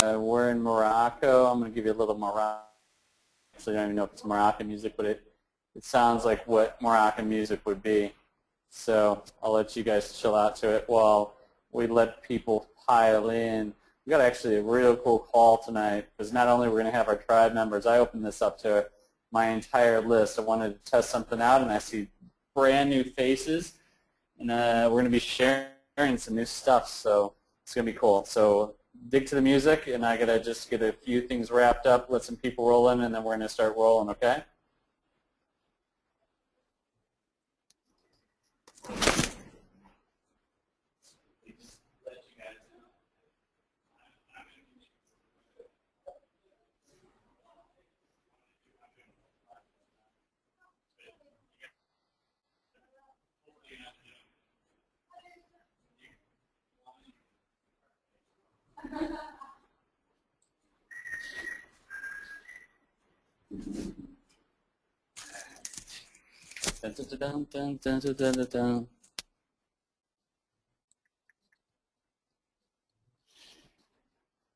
We're in Morocco. I'm going to give you a little Morocco. Actually, I don't even know if it's Moroccan music, but it sounds like what Moroccan music would be. So I'll let you guys chill out to it while we let people pile in. We got actually a real cool call tonight because not only we're going to have our tribe members, I opened this up to my entire list. I wanted to test something out, and I see brand new faces, and we're going to be sharing some new stuff, so it's going to be cool. So dig to the music, and I got to just get a few things wrapped up, let some people roll in, and then we're going to start rolling, okay? Dun, dun, dun, dun, dun, dun, dun, dun, dun.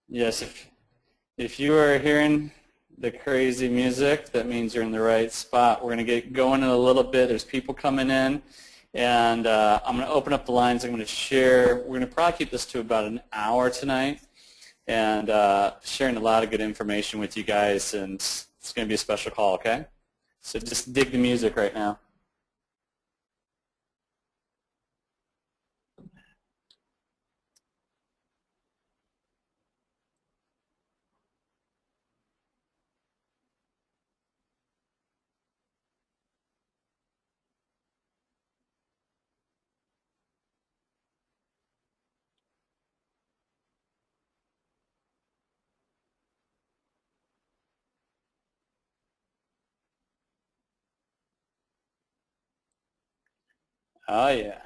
Yes, if you are hearing the crazy music, that means you're in the right spot. We're going to get going in a little bit. There's people coming in, and I'm going to open up the lines. I'm going to share. We're going to probably keep this to about an hour tonight, and sharing a lot of good information with you guys, and it's going to be a special call, okay? So just dig the music right now. Oh, yeah.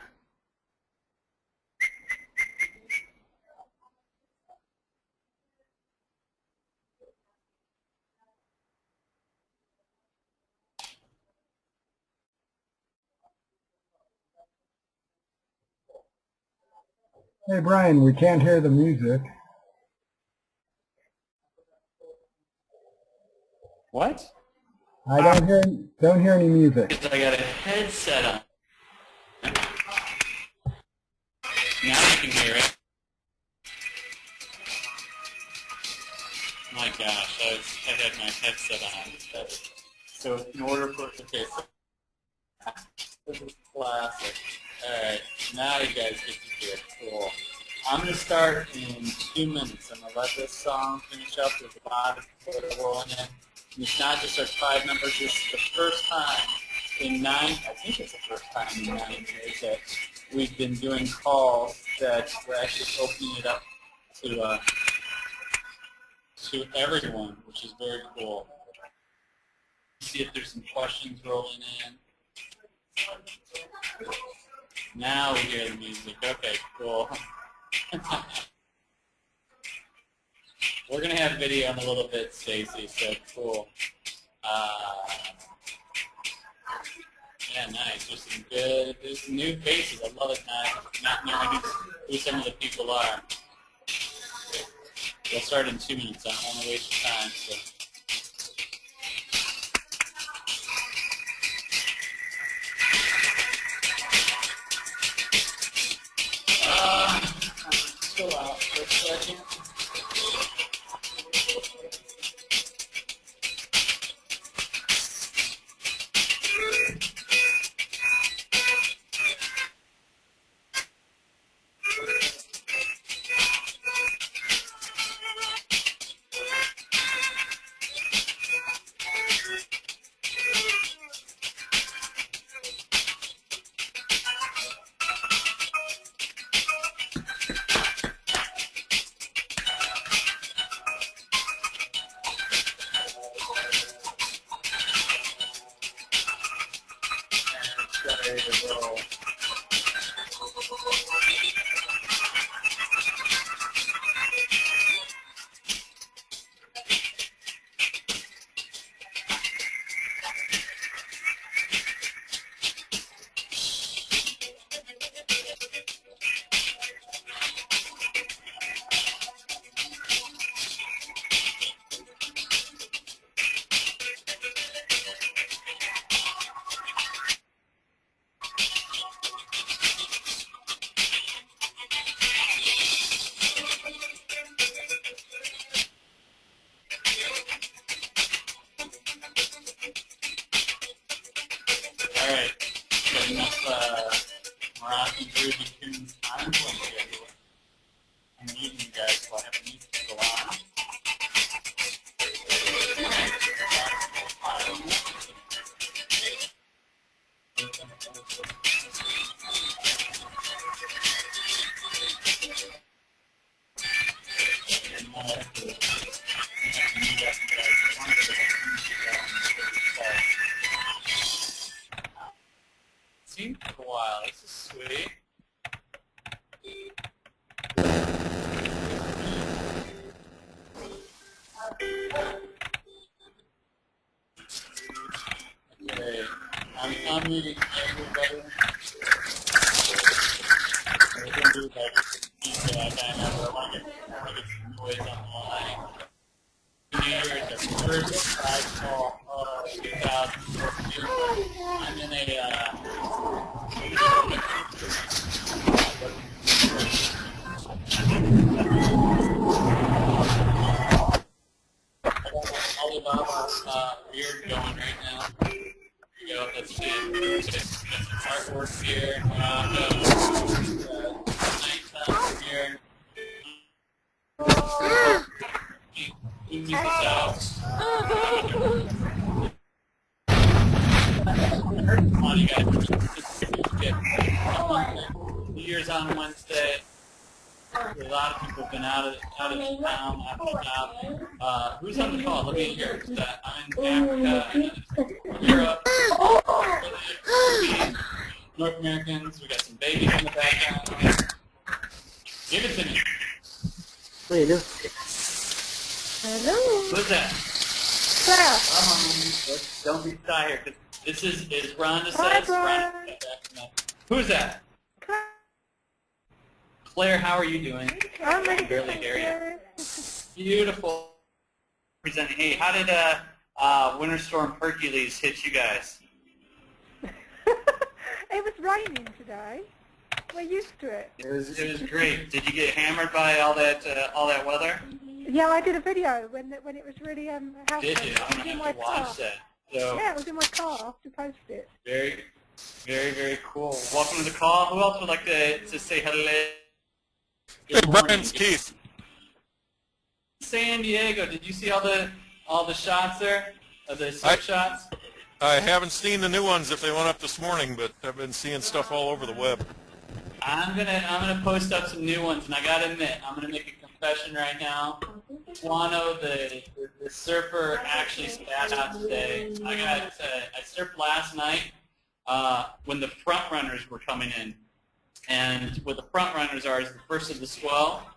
Hey Brian, we can't hear the music. What? I don't hear any music. I got a headset on. Now you can hear it. My gosh, I had my headset on. So in order for okay, so this is classic. All right, now you guys get to hear it. Cool. I'm going to start in 2 minutes. I'm going to let this song finish up. There's a lot of people rolling in. And it's not just our tribe members. This is the first time in I think it's the first time in 9 years that we've been doing calls that we're actually opening it up to everyone, which is very cool. See if there's some questions rolling in. Now we hear the music. Okay, cool. We're going to have video in a little bit, Stacy, so cool. Yeah, nice. There's some new faces. I love it, not knowing who some of the people are. We'll start in 2 minutes. I don't want to waste your time. So. Chill out for a second. Moroccan Groovy Tunes time schedule. I'm meeting you guys, so I have to meet people on. Seen for a while. This is sweet. Okay, I'm meeting everybody. We're gonna do like feedback. I want to get some noise on the line. New Year's, our first side call of 2014. I'm in a Alibaba beard going right now. There you go, that's it. Artwork here, nighttime here. Check this out. Come on, you guys. New Year's on Wednesday. A lot of people have been out of town, out of shop. Who's on the call? Let me hear. I'm in Africa, Europe, North Americans. We got some babies in the background. Give it to me. Hello. Who's that? Sarah. Don't be shy here. This is Rhonda Hi, says. Brian. Who's that? Claire, how are you doing? I'm ready. I can barely hear you. Beautiful. Presenting. Hey, how did Winter Storm Hercules hit you guys? It was raining today. We're used to it. It was great. Did you get hammered by all that weather? Yeah, I did a video when it was really house. Did you? I'm gonna have to watch that. So yeah, it was in my car to post it. very, very, very cool. Welcome to the call. Who else would like to say hello? Hey, Brian, it's Keith. San Diego. Did you see all the shots there? The surf shots? I haven't seen the new ones if they went up this morning, but I've been seeing stuff all over the web. I'm gonna post up some new ones, and I gotta admit, I'm gonna make a confession right now. Juano, the surfer, actually spat out today. I surfed last night when the front runners were coming in. And what the front runners are is the first of the swell.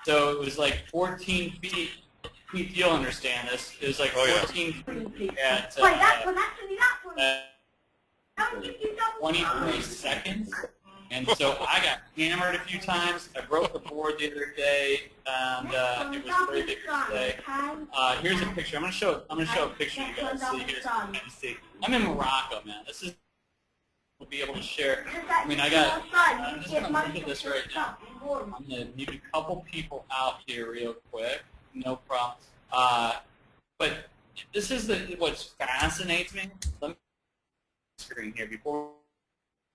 So it was like 14 feet. Keith, you'll understand this. It was like 14 feet at 23 seconds. And so I got hammered a few times. I broke the board the other day, and it was very big today. Here's a picture. I'm gonna show a picture to you guys so you guys can kind of see. I'm in Morocco, man. This is. We'll be able to share. I mean, I'm just going to look at this right now. I'm going to mute a couple people out here real quick. No problem. But this is what fascinates me. Let me screen here before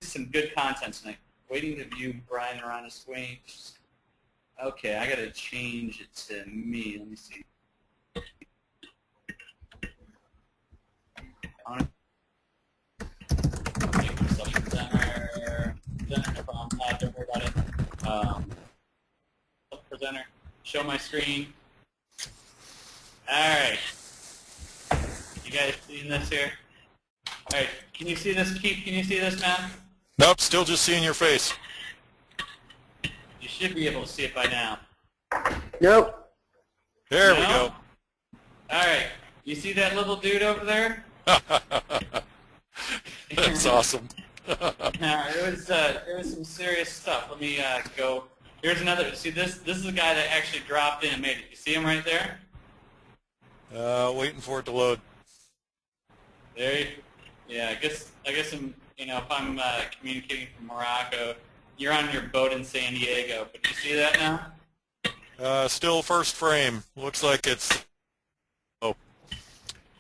some good content tonight. Waiting to view Brian around his swing. Okay, I got to change it to me. Let me see. Presenter, no problem. Don't worry about it. Presenter, show my screen. All right. You guys seeing this here? All right. Can you see this, Keith? Can you see this, man? Nope, still just seeing your face. You should be able to see it by now. Nope. There we No? go. All right. You see that little dude over there? That's awesome. It was some serious stuff. Let me go. Here's another. See this? This is the guy that actually dropped in and made it. You see him right there? Waiting for it to load. There. Yeah. I guess I'm. If I'm communicating from Morocco, you're on your boat in San Diego. But you see that now? Still first frame. Looks like it's. Oh.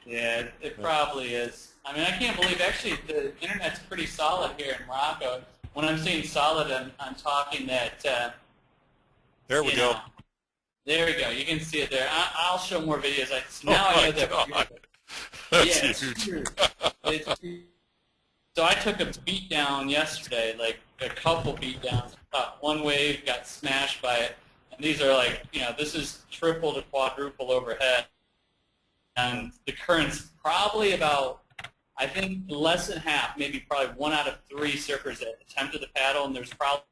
Yeah. It probably is. I mean, I can't believe, actually, the internet's pretty solid here in Morocco. When I'm saying solid, I'm talking that, There we go. There we go. You can see it there. I'll show more videos. So Oh now I my know that. God. That's Yeah, it's huge. huge. It's huge. So I took a beat down yesterday, like a couple beat downs. One wave got smashed by it. And these are like, this is triple to quadruple overhead. And the current's probably about, I think, less than half, maybe probably 1 out of 3 surfers that attempted to paddle. And there's probably,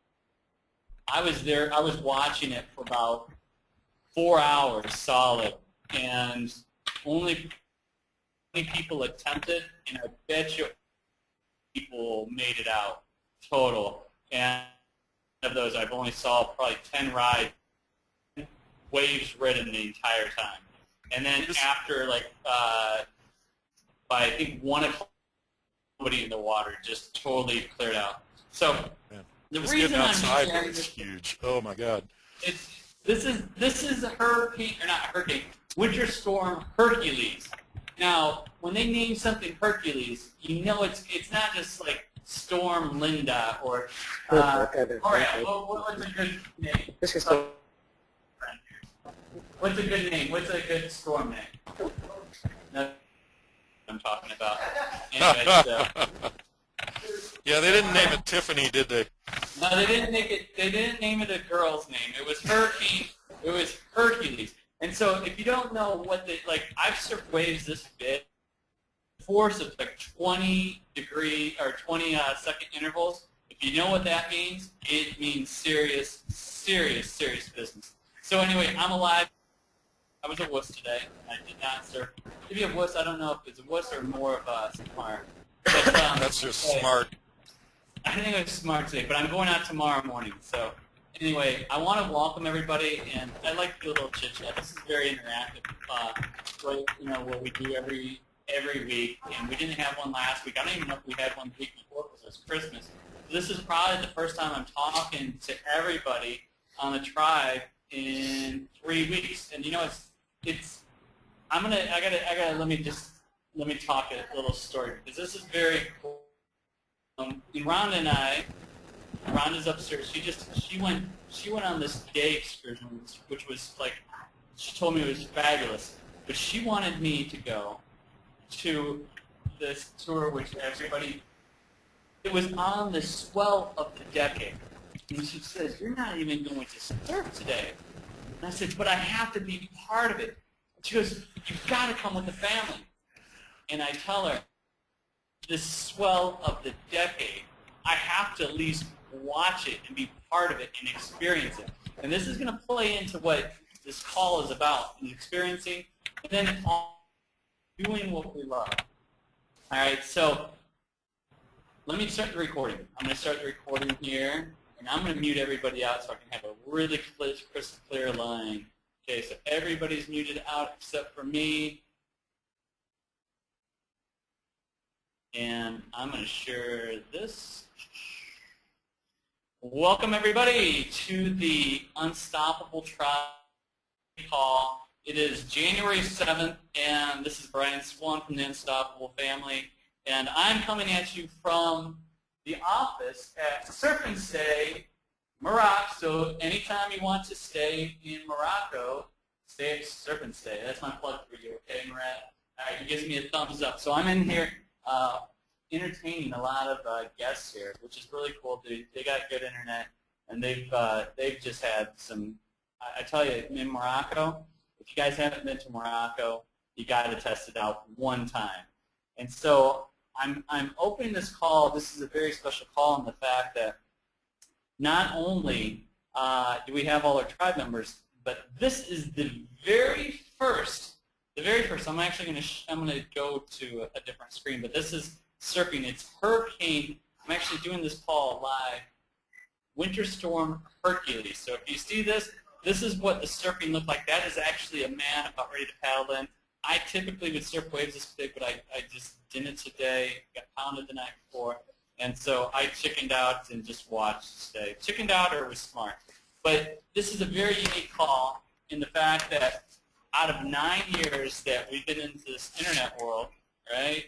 I was watching it for about 4 hours solid. And only people attempted, and I bet you people made it out total. And of those, I've only saw probably 10 rides, waves ridden the entire time. And then after, like, by I think 1 o'clock, nobody in the water, just totally cleared out. So the Just reason getting I'm outside sharing is this, huge. Oh my God. this is a hurricane, or not hurricane, Winter Storm Hercules. Now, when they name something Hercules, you know it's not just like Storm Linda or all right. What's a good name? What's a good name? What's a good storm name? No, I'm talking about. Anyway, so. Yeah, they didn't name it Tiffany, did they? No, they didn't make it. They didn't name it a girl's name. It was Hurricane. It was Hercules. And so, if you don't know what I've surfed waves this big, force of like 20-degree or 20-second intervals. If you know what that means, it means serious, serious, serious business. So anyway, I'm alive. I was a wuss today. I did not surf. Maybe a wuss. I don't know if it's a wuss or more of a smart. But, That's just smart. I think I was smart today, but I'm going out tomorrow morning. So anyway, I want to welcome everybody, and I'd like to do a little chit chat. This is very interactive. What we do every week, and we didn't have one last week. I don't even know if we had one the week before because it was Christmas. So this is probably the first time I'm talking to everybody on the tribe in 3 weeks, and let me talk a little story because this is very cool. Rhonda's upstairs. She went on this day excursion, which was like, she told me it was fabulous, but she wanted me to go to this tour, which it was on the swell of the decade. And she says, "You're not even going to surf today." And I said, "But I have to be part of it." She goes, "You've got to come with the family." And I tell her, this swell of the decade, I have to at least watch it and be part of it and experience it. And this is going to play into what this call is about, and experiencing, and then doing what we love. All right, so let me start the recording. I'm going to start the recording here, and I'm going to mute everybody out so I can have a really crystal clear line. Okay, so everybody's muted out except for me. And I'm going to share this. Welcome, everybody, to the Unstoppable Tribe call. It is January 7th, and this is Brian Swan from the Unstoppable family. And I'm coming at you from the office at Surf and Stay, Morocco. So anytime you want to stay in Morocco, stay at Surf and Stay. That's my plug for you, okay, Murat? All right, he gives me a thumbs up. So I'm in here entertaining a lot of guests here, which is really cool. They got good internet, and they've just had some. I tell you, in Morocco, if you guys haven't been to Morocco, you got to test it out one time. And so I'm opening this call. This is a very special call in the fact that not only do we have all our tribe members, but this is the very first. I'm actually I'm going to go to a different screen, but this is surfing. It's Hurricane. I'm actually doing this call live. Winter Storm Hercules. So if you see this, this is what the surfing looked like. That is actually a man about ready to paddle in. I typically would surf waves this big, but I just didn't today. Got pounded the night before. And so I chickened out and just watched today. Chickened out or was smart. But this is a very unique call in the fact that out of 9 years that we've been into this internet world, right,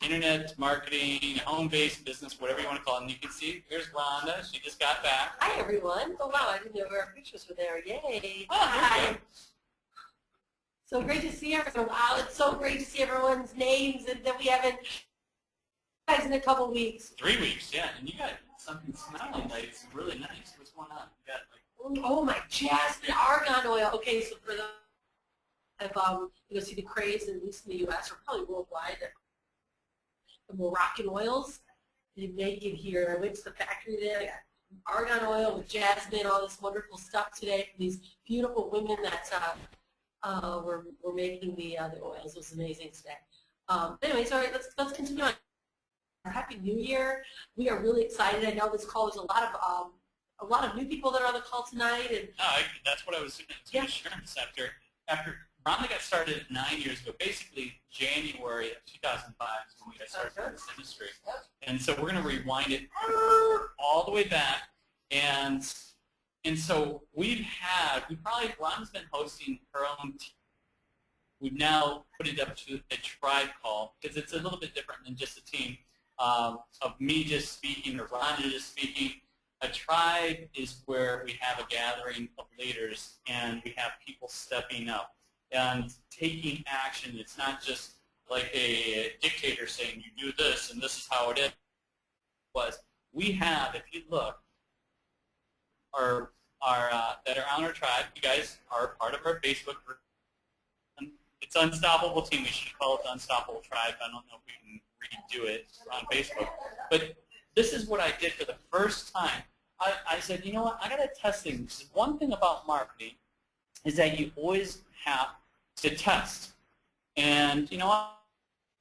internet marketing, home-based business, whatever you want to call it. And you can see, here's Rhonda. She just got back. Hi, everyone. Oh, wow, I didn't know our pictures were there. Yay. Oh, Hi. So great to see everyone. Wow, it's so great to see everyone's names and that we haven't guys in a couple weeks. 3 weeks, yeah. And you got something smelling like it's really nice. What's going on? You got like, Oh, my jasmine argan oil. Okay, so for the you go see the craze, at least in the U.S. or probably worldwide, the Moroccan oils. They make it here. I went to the factory there. I got argan oil with jasmine, all this wonderful stuff today from these beautiful women that were making the oils. It was amazing today. Anyway, so let's continue on. Happy New Year. We are really excited. I know this call is a lot of new people that are on the call tonight. And that's what I was going to share this after Rhonda got started 9 years ago, basically January of 2005 is when we got started in this industry. And so we're going to rewind it all the way back. And so Rhonda's been hosting her own team. We've now put it up to a tribe call because it's a little bit different than just a team of me just speaking or Rhonda just speaking. A tribe is where we have a gathering of leaders and we have people stepping up and taking action. It's not just like a dictator saying you do this and this is how it is. We have, if you look, that are on our tribe. You guys are part of our Facebook group. It's Unstoppable Team. We should call it the Unstoppable Tribe. I don't know if we can redo it on Facebook. But this is what I did for the first time. I said, you know what, I got to test things. One thing about marketing is that you always have to test. And you know what,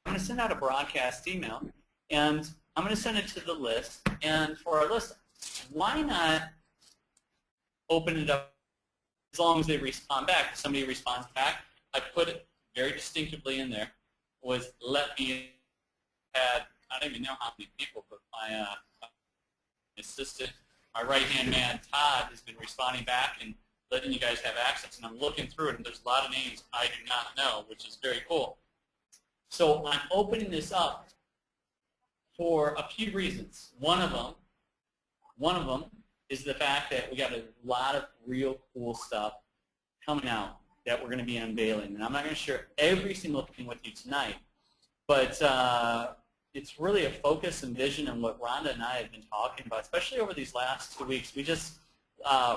I'm going to send out a broadcast email, and I'm going to send it to the list. And for our list, why not open it up as long as they respond back? If somebody responds back, I put it very distinctively in there, was let me add, I don't even know how many people, but my assistant, my right-hand man, Todd, has been responding back and letting you guys have access. And I'm looking through it, and there's a lot of names I do not know, which is very cool. So I'm opening this up for a few reasons. One of them is the fact that we got a lot of real cool stuff coming out that we're going to be unveiling. And I'm not going to share every single thing with you tonight, but it's really a focus and vision on what Rhonda and I have been talking about, especially over these last 2 weeks. We just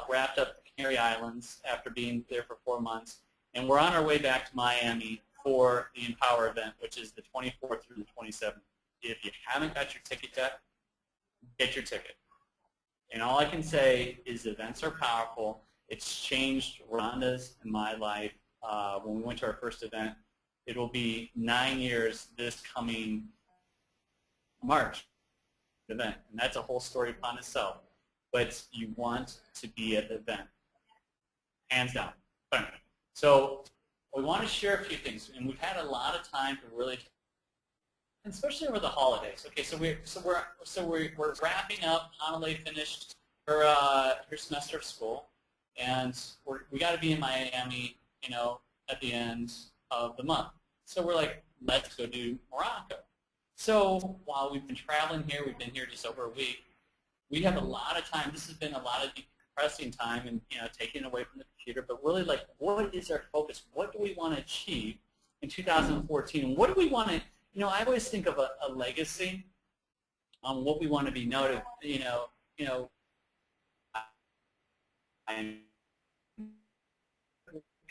wrapped up the Canary Islands after being there for 4 months, and we're on our way back to Miami for the Empower event, which is the 24th through the 27th. If you haven't got your ticket yet, get your ticket. And all I can say is events are powerful. It's changed Rhonda's and my life. When we went to our first event, it will be 9 years this coming March event, and that's a whole story upon itself. But you want to be at the event, hands down. So we want to share a few things, and we've had a lot of time to really, and especially over the holidays. Okay, so we're wrapping up. Hanalei finished her semester of school, and we got to be in Miami, you know, at the end of the month. So we're like, let's go do Morocco. So while we've been traveling here, we've been here just over a week. We have a lot of time. This has been a lot of decompressing time and, you know, taking away from the computer. But really, like, what is our focus? What do we want to achieve in 2014? What do we want to, you know, I always think of a legacy on what we want to be noted. And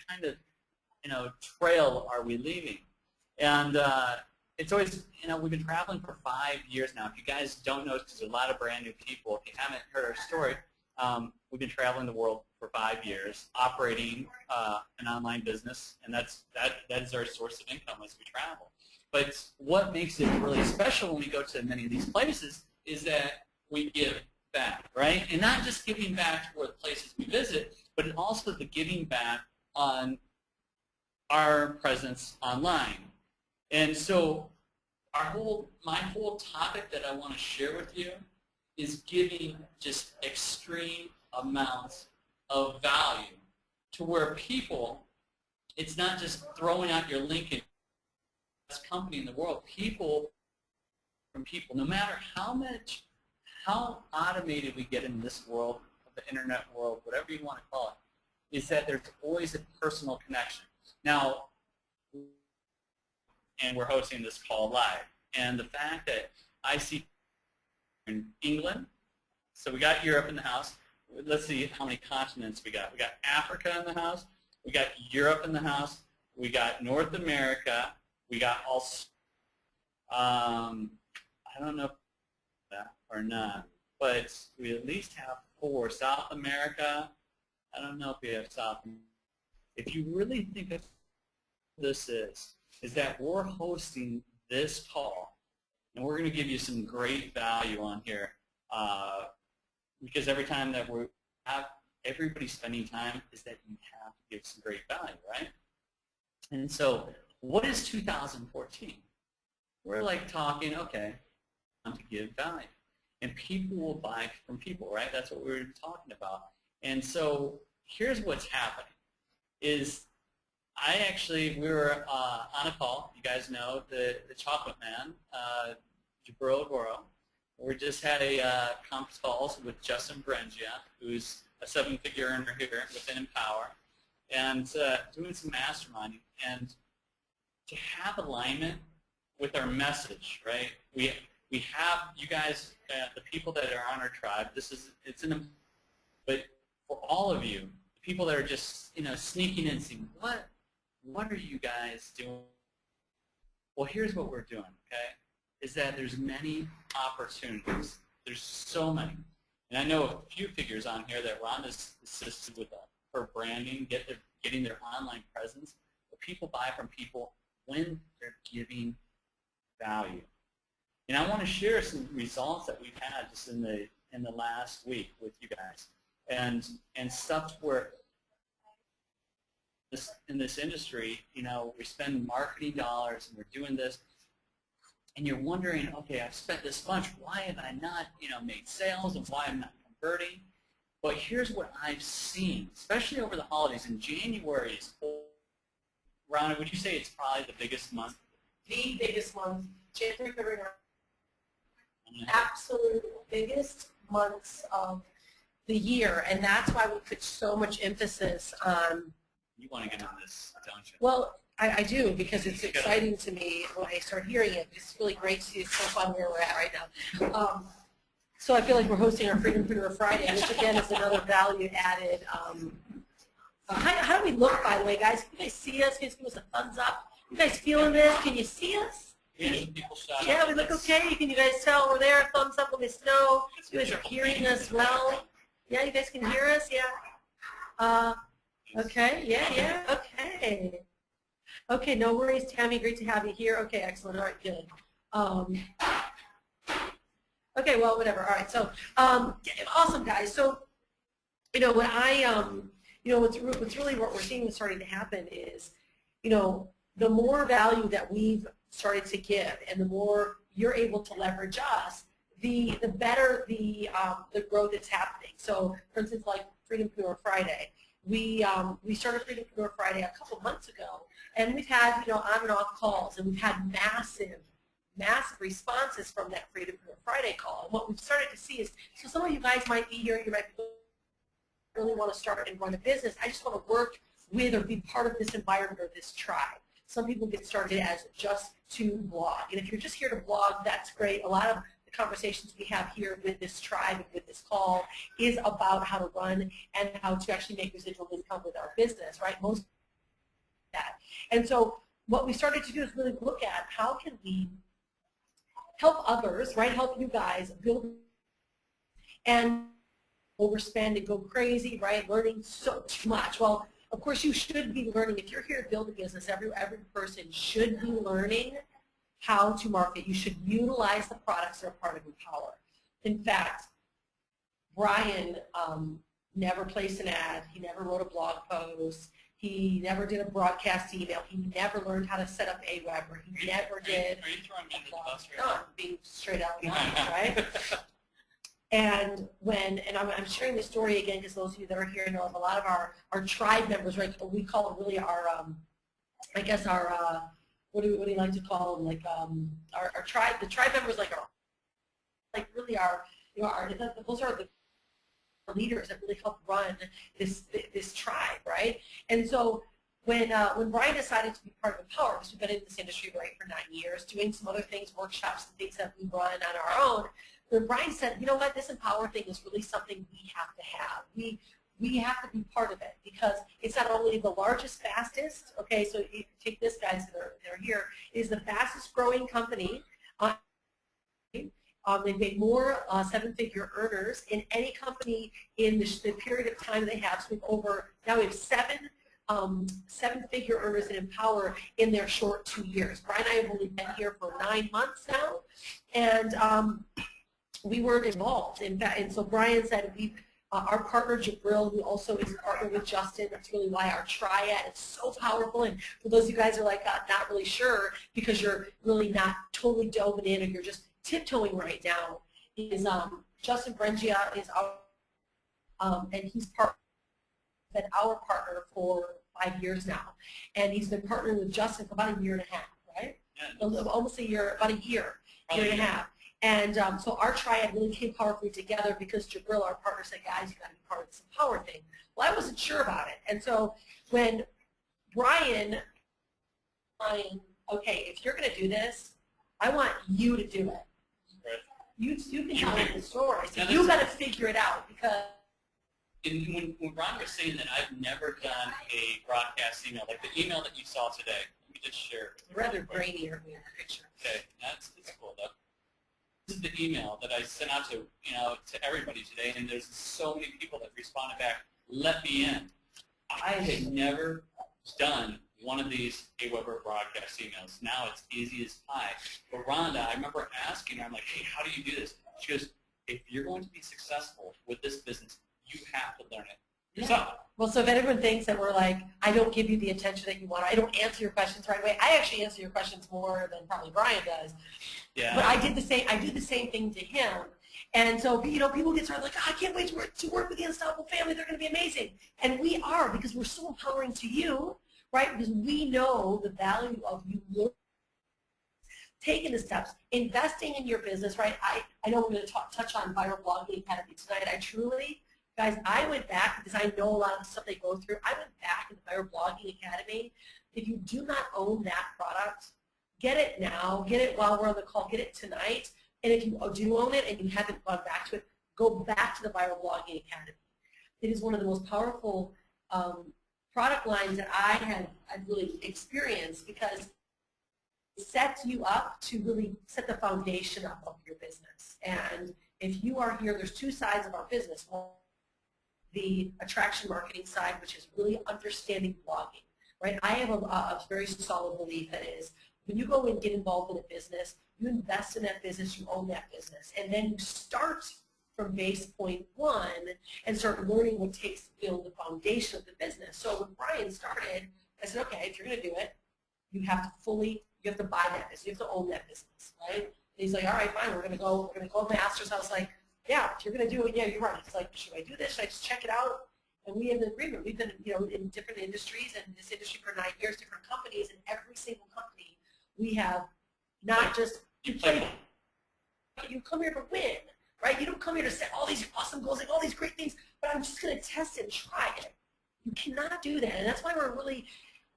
kind of, you know, trail are we leaving? And it's always, you know, we've been traveling for 5 years now. If you guys don't know, because there's a lot of brand new people, if you haven't heard our story, we've been traveling the world for 5 years, operating an online business, and that is our source of income as we travel. But what makes it really special when we go to many of these places is that we give back, right? And not just giving back to the places we visit, but also the giving back on our presence online. And so my whole topic that I want to share with you is giving just extreme amounts of value to where people, it's not just throwing out your link in the best company in the world. People from people. No matter how automated we get in this world, of the internet world, whatever you want to call it, is that there's always a personal connection. Now, and we're hosting this call live, and the fact that I see in England, so we got Europe in the house. Let's see how many continents we got. We got Africa in the house. We got Europe in the house. We got North America. We got I don't know if that or not, but we at least have 4. South America, I don't know if we have South America. If you really think of this is that we're hosting this call, and we're going to give you some great value on here, because every time that we have everybody spending time is that you have to give some great value, right? And so what is 2014? We're like talking, okay, time to give value. And people will buy from people, right? That's what we were talking about. And so here's what's happening is we were on a call. You guys know the Chocolate Man, Jabril Goro. We just had a conference call with Justin Berengia, who's a 7-figure earner here within Empower, and doing some masterminding. And to have alignment with our message, right? We have you guys, the people that are on our tribe. But for all of you, the people that are just sneaking in, saying, what are you guys doing? Well, here's what we're doing. Okay, is that there's many opportunities. There's so many, and I know a few figures on here that Rhonda's assisted with her branding, getting their online presence. But people buy from people when they're giving value. And I want to share some results that we've had just in the last week with you guys, and stuff where in this industry, we spend marketing dollars and we're doing this, and you're wondering, okay, I've spent this much, why have I not made sales, and why I'm not converting? But here's what I've seen, especially over the holidays. In January is, Rhonda, would you say it's probably the biggest month? The biggest month, January, February, absolute biggest months of the year, and that's why we put so much emphasis on. You want to get into this, don't you? Well, I do, because it's exciting to me when I start hearing it. It's really great to see. It's so fun where we're at right now. So I feel like we're hosting our Freedompreneur Friday, which again is another value added. How do we look, by the way, guys? Can you guys see us? Can you give us a thumbs up? You guys feeling this? Can you see us? Yeah, we look okay. Can you guys tell we're there? Thumbs up, let us know. You guys are hearing us well. Yeah, you guys can hear us? Yeah. Okay, yeah, okay. Okay, no worries, Tammy. Great to have you here. Okay, excellent. All right, good. Okay, well, whatever. All right, so awesome, guys. So, when what's really what we're seeing is starting to happen is, the more value that we've started to give, and the more you're able to leverage us, the better the growth is happening. So, for instance, like Freedompreneur Friday. We started Freedompreneur Friday a couple months ago, and we've had on and off calls, and we've had massive responses from that Freedompreneur Friday call. And what we've started to see is, so some of you guys might be here, you might really want to start and run a business. I just want to work with or be part of this environment or this tribe. Some people get started as just to blog, and if you're just here to blog, that's great. A lot of the conversations we have here with this tribe and with this call is about how to run and how to actually make residual income with our business, right? Most of that. And so what we started to do is really look at how can we help others, right? Help you guys build and overspend and go crazy, right? Learning so much. Well, of course you should be learning. If you're here to build a business, every person should be learning how to market. You should utilize the products that are part of Empower. In fact, Brian never placed an ad. He never wrote a blog post. He never did a broadcast email. He never learned how to set up Aweber. He never did. Are you throwing me under the bus right No, now? I'm being straight out honest, right? And I'm sharing this story again because those of you that are here know of a lot of our tribe members, right? We call it really our, I guess our what do you like to call them? Like our tribe, the tribe members really are, you know, those are the leaders that really help run this tribe, right? And so when Brian decided to be part of Empower, because we've been in this industry, right, for 9 years, doing some other things, workshops and things that we run on our own, when Brian said, you know what, this Empower thing is really something we have to have. We have to be part of it because it's not only the largest, fastest, okay, so you take this, guys that are here, it is the fastest growing company. They've made more seven-figure earners in any company in the period of time they have. So now we have seven-figure earners in Empower in their short 2 years. Brian and I have only been here for 9 months now, and we weren't involved. And so Brian said our partner Jabril, who also is a partner with Justin, that's really why our triad is so powerful. And for those of you guys who are like not really sure because you're really not totally dove in or you're just tiptoeing right now, is Justin Brengia is our and he's been our partner for 5 years now, and he's been partnering with Justin for about a year and a half, right? Yeah, almost a year, about a year and a half. And so our triad really came powerfully together because Jabril, our partner, said, guys, you got to be part of this Empower thing. Well, I wasn't sure about it. And so when Brian, okay, if you're going to do this, I want you to do it. Right. You can tell me the story. So you got to figure it out because. When Ron was saying that I've never done a broadcast email, like the email that you saw today, let me just share it. Rather grainy in the picture. Okay, that's cool though. This is the email that I sent out to everybody today, and there's so many people that responded back, let me in. I had never done one of these AWeber broadcast emails. Now it's easy as pie. But Rhonda, I remember asking her, I'm like, hey, how do you do this? She goes, if you're going to be successful with this business, you have to learn it yourself. Yeah. Well, so if anyone thinks that we're like, I don't give you the attention that you want, I don't answer your questions right away, I actually answer your questions more than probably Brian does. Yeah. But I did the same thing to him. And so, you know, people get started like, oh, I can't wait to work with the Unstoppable family. They're going to be amazing. And we are, because we're so empowering to you, right? Because we know the value of you taking the steps, investing in your business, right? I know we're going to touch on Viral Blogging Academy tonight. I truly, guys, I went back because I know a lot of the stuff they go through. I went back in the Viral Blogging Academy. If you do not own that product, get it now. Get it while we're on the call. Get it tonight. And if you do own it and you haven't gone back to it, go back to the Viral Blogging Academy. It is one of the most powerful product lines that I've really experienced because it sets you up to really set the foundation up of your business. And if you are here, there's two sides of our business. One, the attraction marketing side, which is really understanding blogging, right? I have a very solid belief that is when you go and get involved in a business, you invest in that business, you own that business, and then you start from base point one and start learning what it takes to build the foundation of the business. So when Brian started, I said, okay, if you're going to do it, you have to buy that business, you have to own that business, right? And he's like, all right, fine, we're going to go to Masters. I was like, yeah, if you're going to do it, yeah, you're right. It's like, should I do this? Should I just check it out? And we have an agreement. We've been, you know, in different industries and this industry for 9 years, different companies, and every single company we have not just you come here to win, right? You don't come here to set all these awesome goals, like all these great things, but I'm just going to test and try it. You cannot do that, and that's why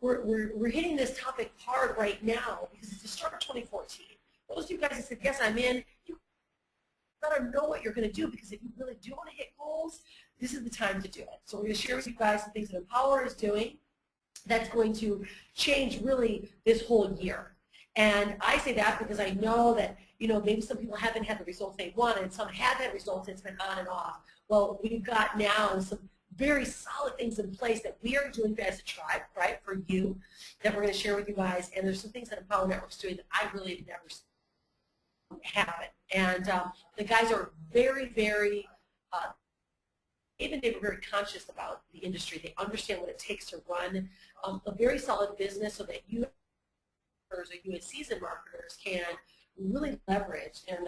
we're hitting this topic hard right now because it's the start of 2014. Those of you guys that said, yes, I'm in, you better know what you're going to do because if you really do want to hit goals, this is the time to do it. So we're going to share with you guys the things that Empower is doing that's going to change really this whole year. And I say that because I know that, you know, maybe some people haven't had the results they wanted, and some have had results, and it's been on and off. Well, we've got now some very solid things in place that we are doing as a tribe, right, for you, that we're going to share with you guys. And there's some things that Empower Network's doing that I really have never happen. And the guys are very, very, even they were very conscious about the industry. They understand what it takes to run a very solid business so that you or you as seasoned marketers can really leverage. And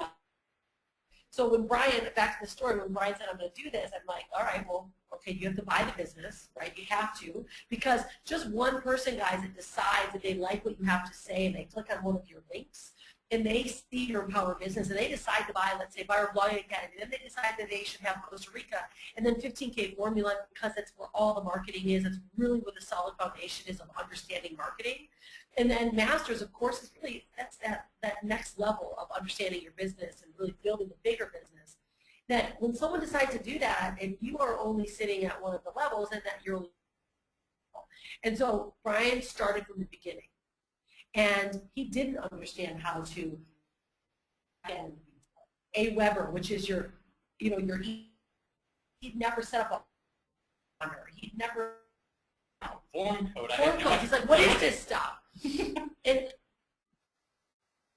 so when Brian, back to the story, when Brian said, I'm going to do this, I'm like, all right, well, Okay, you have to buy the business, right? You have to, because just one person, guys, that decides that they like what you have to say and they click on one of your links and they see your Empower Business and they decide to buy, let's say, Buyer Blogging Academy, then they decide that they should have Costa Rica, and then 15K Formula, because that's where all the marketing is. That's really where the solid foundation is of understanding marketing. And then Masters, of course, is really, that's that next level of understanding your business and really building a bigger business. That when someone decides to do that, and you are only sitting at one of the levels, and that you're only. And so Brian started from the beginning, and he didn't understand how to. And Aweber, which is your, he'd never set up a honor. He'd never Form code. form code. He's like, what is this stuff? And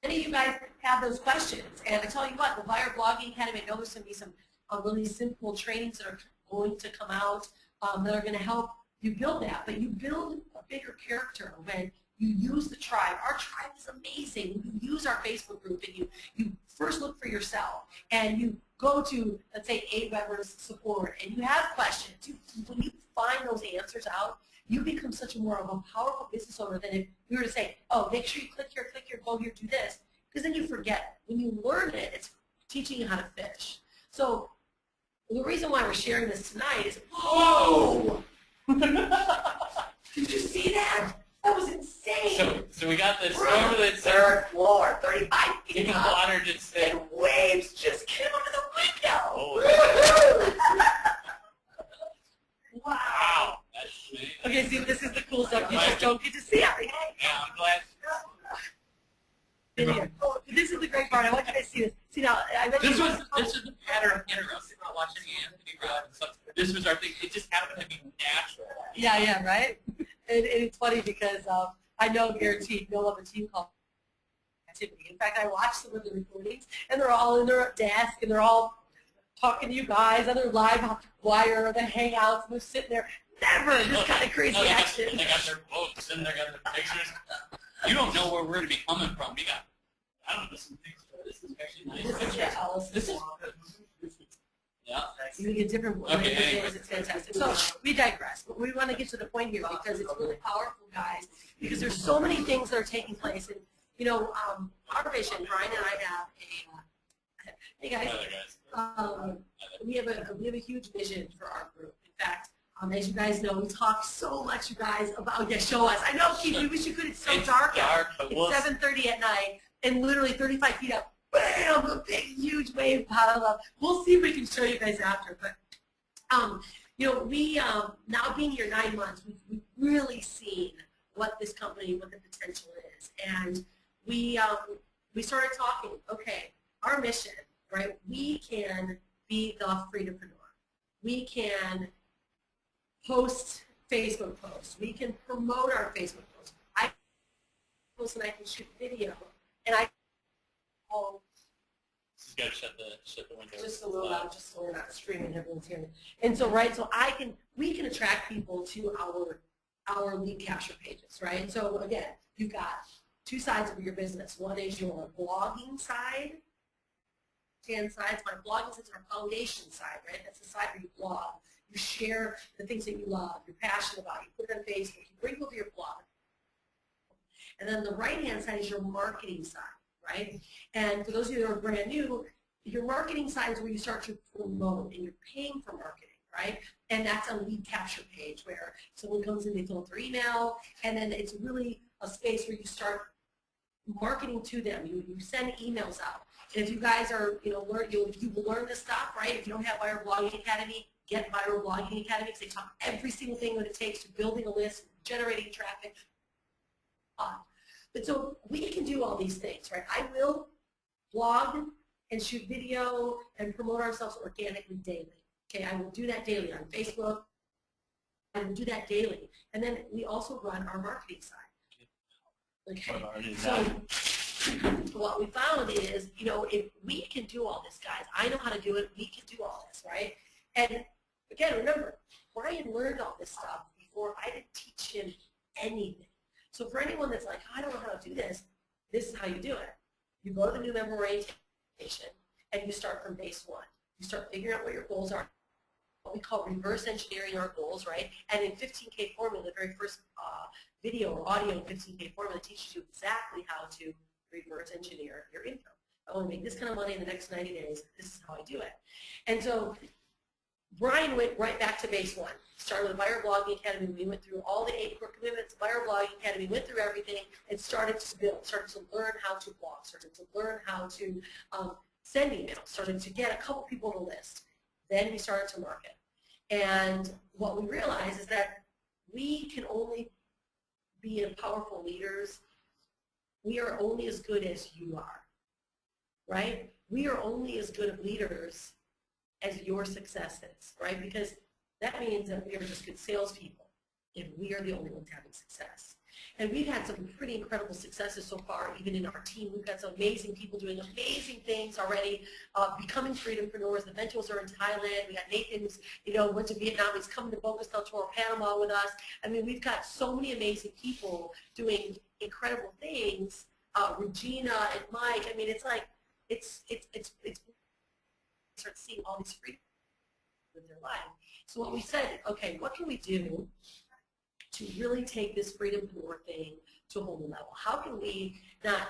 many of you guys have those questions, and I tell you what, the Buyer Blogging Academy, I know there's going to be some really simple trainings that are going to come out that are going to help you build that, but you build a bigger character when you use the tribe. Our tribe is amazing. When you use our Facebook group and you first look for yourself and you go to, let's say, Aweber's support and you have questions, when you find those answers out, you become such a more of a powerful business owner than if we were to say, oh, make sure you click here, go here, do this. Because then you forget it. When you learn it, it's teaching you how to fish. So the reason why we're sharing this tonight is, whoa! Did you see that? That was insane. So we got this We're storm on the that's third floor, 35 feet in the up, water just said, and waves just came out of the window. oh, Wow. wow. That's amazing. Okay, see, this is the cool stuff. You just don't get to see every day. Yeah, I'm glad. Video. Oh, this is the great part. I want you guys to see this. See now, I bet This you. was the pattern of interesting about watching Anthony Robb and stuff. This was our thing. It just happened to be natural. Yeah, right? And it's funny because I know guaranteed you'll have a team call activity. In fact, I watched some of the recordings, and they're all in their desk, and they're all talking to you guys, other live wire, the hangouts, and they're sitting there. Never this kind of crazy action. They got their books and they got their pictures. You don't know where we're going to be coming from. We got, I don't know, some things. This is actually nice. This is your Alice. This is, yeah. You get different Okay, anyway. It's fantastic. So we digress, but we want to get to the point here because it's really powerful, guys, because there's so many things that are taking place. And, our vision, Brian and I have a, hey guys, we have a huge vision for our group. In fact, as you guys know, we talk so much, you guys, about, show us. I know, Keith, we wish you could. It's so dark out. It's 7:30 at night, and literally 35 feet up, bam, a big, huge wave piled up. We'll see if we can show you guys after. But, we, now being here 9 months, we've really seen what this company, what the potential is. And we started talking, okay, our mission, right, we can be the freedompreneur. We can post Facebook posts. We can promote our Facebook posts. I can post and I can shoot video, and I can Just got to shut the window. just a little loud, just so we're not screaming, everyone's hearing. And so, we can attract people to our lead capture pages, right? So again, you've got two sides of your business. One is your blogging side. 10 sides. My blogging side is our foundation side, right? That's the side where you blog. You share the things that you love, you're passionate about. You put it on Facebook. You bring people to your blog. And then the right-hand side is your marketing side, right? And for those of you that are brand new, your marketing side is where you start to promote, and you're paying for marketing, right? And that's a lead capture page where someone comes in, they fill out their email, and then it's really a space where you start marketing to them. You send emails out. And if you guys are, you will learn this stuff, right? If you don't have Buyer Blogging Academy, get Buyer Blogging Academy, because they talk every single thing that it takes to building a list, generating traffic. But so we can do all these things, right? I will blog and shoot video and promote ourselves organically daily. Okay, I will do that daily on Facebook. I will do that daily. And then we also run our marketing side. Okay, so what we found is, if we can do all this, guys, I know how to do it, we can do all this, right? And again, remember, Brian learned all this stuff before I didn't teach him anything. So for anyone that's like, I don't know how to do this, this is how you do it. You go to the new member orientation and you start from base one. You start figuring out what your goals are. what we call reverse engineering our goals, right? And in 15K Formula, the very first video or audio in 15K Formula teaches you exactly how to reverse engineer your income. I want to make this kind of money in the next 90 days. This is how I do it. And so Brian went right back to base one. Started with Buyer Blogging Academy. We went through all the 8 core commitments. Buyer Blogging Academy went through everything and started to build, started to learn how to blog, started to learn how to send emails, started to get a couple people on the list. Then we started to market. And what we realized is that we can only be powerful leaders. We are only as good as you are, right? We are only as good of leaders as your success is, right? Because that means that we are just good salespeople if we are the only ones having success. And we've had some pretty incredible successes so far, even in our team. We've got some amazing people doing amazing things already, becoming freedompreneurs. The mentors are in Thailand. We got Nathan who's, went to Vietnam. He's coming to Boca Tour, Panama with us. I mean, we've got so many amazing people doing incredible things. Regina and Mike. I mean, it's like, it's start seeing all these freedoms in their life. So what we said, okay, what can we do to really take this freedompreneur thing to a whole new level? How can we not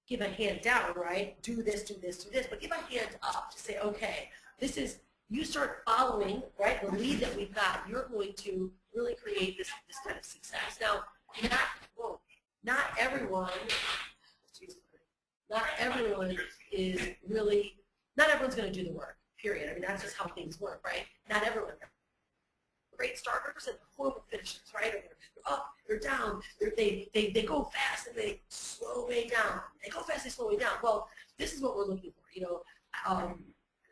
give a hand down, right? Do this, do this, do this, but give a hand up to say, okay, this is, you start following, right, the lead that we've got, you're going to really create this kind of success. Now, not everyone is really, not everyone's going to do the work, period. I mean, that's just how things work, right? Not everyone. Great starters and horrible finishers, right? They're up, they're down, they go fast and they slow way down. They go fast, they slow way down. Well, this is what we're looking for.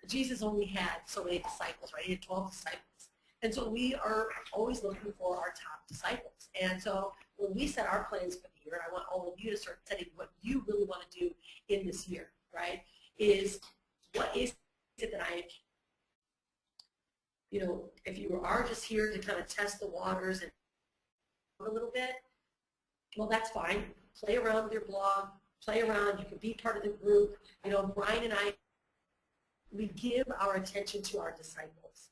Jesus only had so many disciples, right? He had 12 disciples. And so we are always looking for our top disciples. And so when we set our plans for the year, and I want all of you to start setting what you really want to do in this year, right, is what is it that I, if you are just here to kind of test the waters and a little bit, well, that's fine. Play around with your blog, play around. You can be part of the group. Brian and I, we give our attention to our disciples.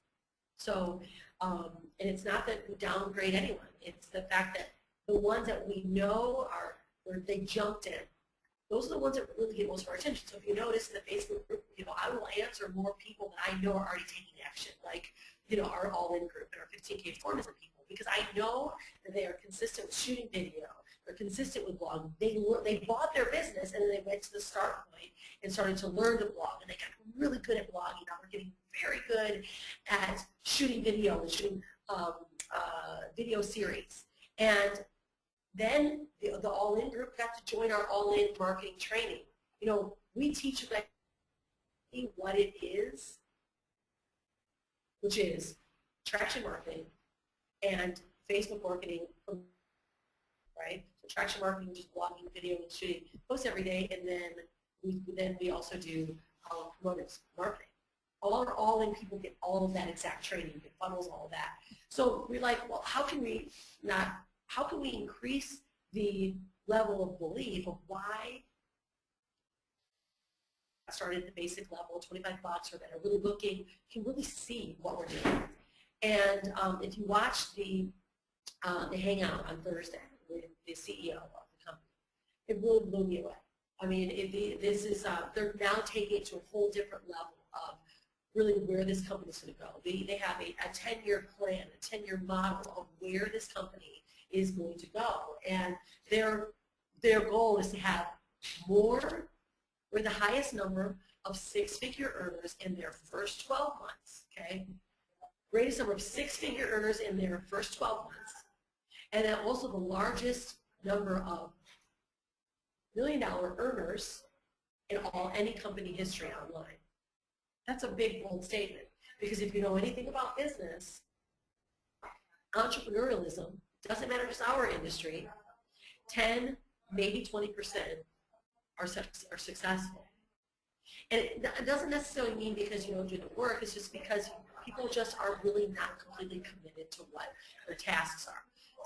So, and it's not that we downgrade anyone. It's the fact that the ones that we know are, where they jumped in, those are the ones that really get most of our attention. So if you notice in the Facebook group, I will answer more people that I know are already taking action, like, our all-in group and our 15K Formula people, because I know that they are consistent with shooting video, they're consistent with blogging. They bought their business and then they went to the start point and started to learn to blog, and they got really good at blogging. Now we're getting very good at shooting video and shooting video series. And then the all-in group got to join our all-in marketing training. We teach them what it is, which is traction marketing and Facebook marketing, right? So traction marketing, just blogging, video, and shooting, post every day, and then we also do promoters marketing. All our all-in people get all of that exact training, get funnels, all of that. So we're like, well, how can we increase the level of belief of why I started at the basic level, 25 bucks, or that are really looking, can really see what we're doing. And if you watch the hangout on Thursday with the CEO of the company, it really blew me away. I mean, this is they're now taking it to a whole different level of really where this company is going to go. They have a 10-year plan, a 10-year model of where this company is going to go, and their goal is to have more, or the highest number of 6-figure earners in their first 12 months. Okay, greatest number of 6-figure earners in their first 12 months, and then also the largest number of $1 million earners in any company history online. That's a big, bold statement, because if you know anything about business, entrepreneurialism, doesn't matter just our industry, 10, maybe 20% are successful. And it doesn't necessarily mean because you don't do the work, it's just because people just are really not completely committed to what their tasks are.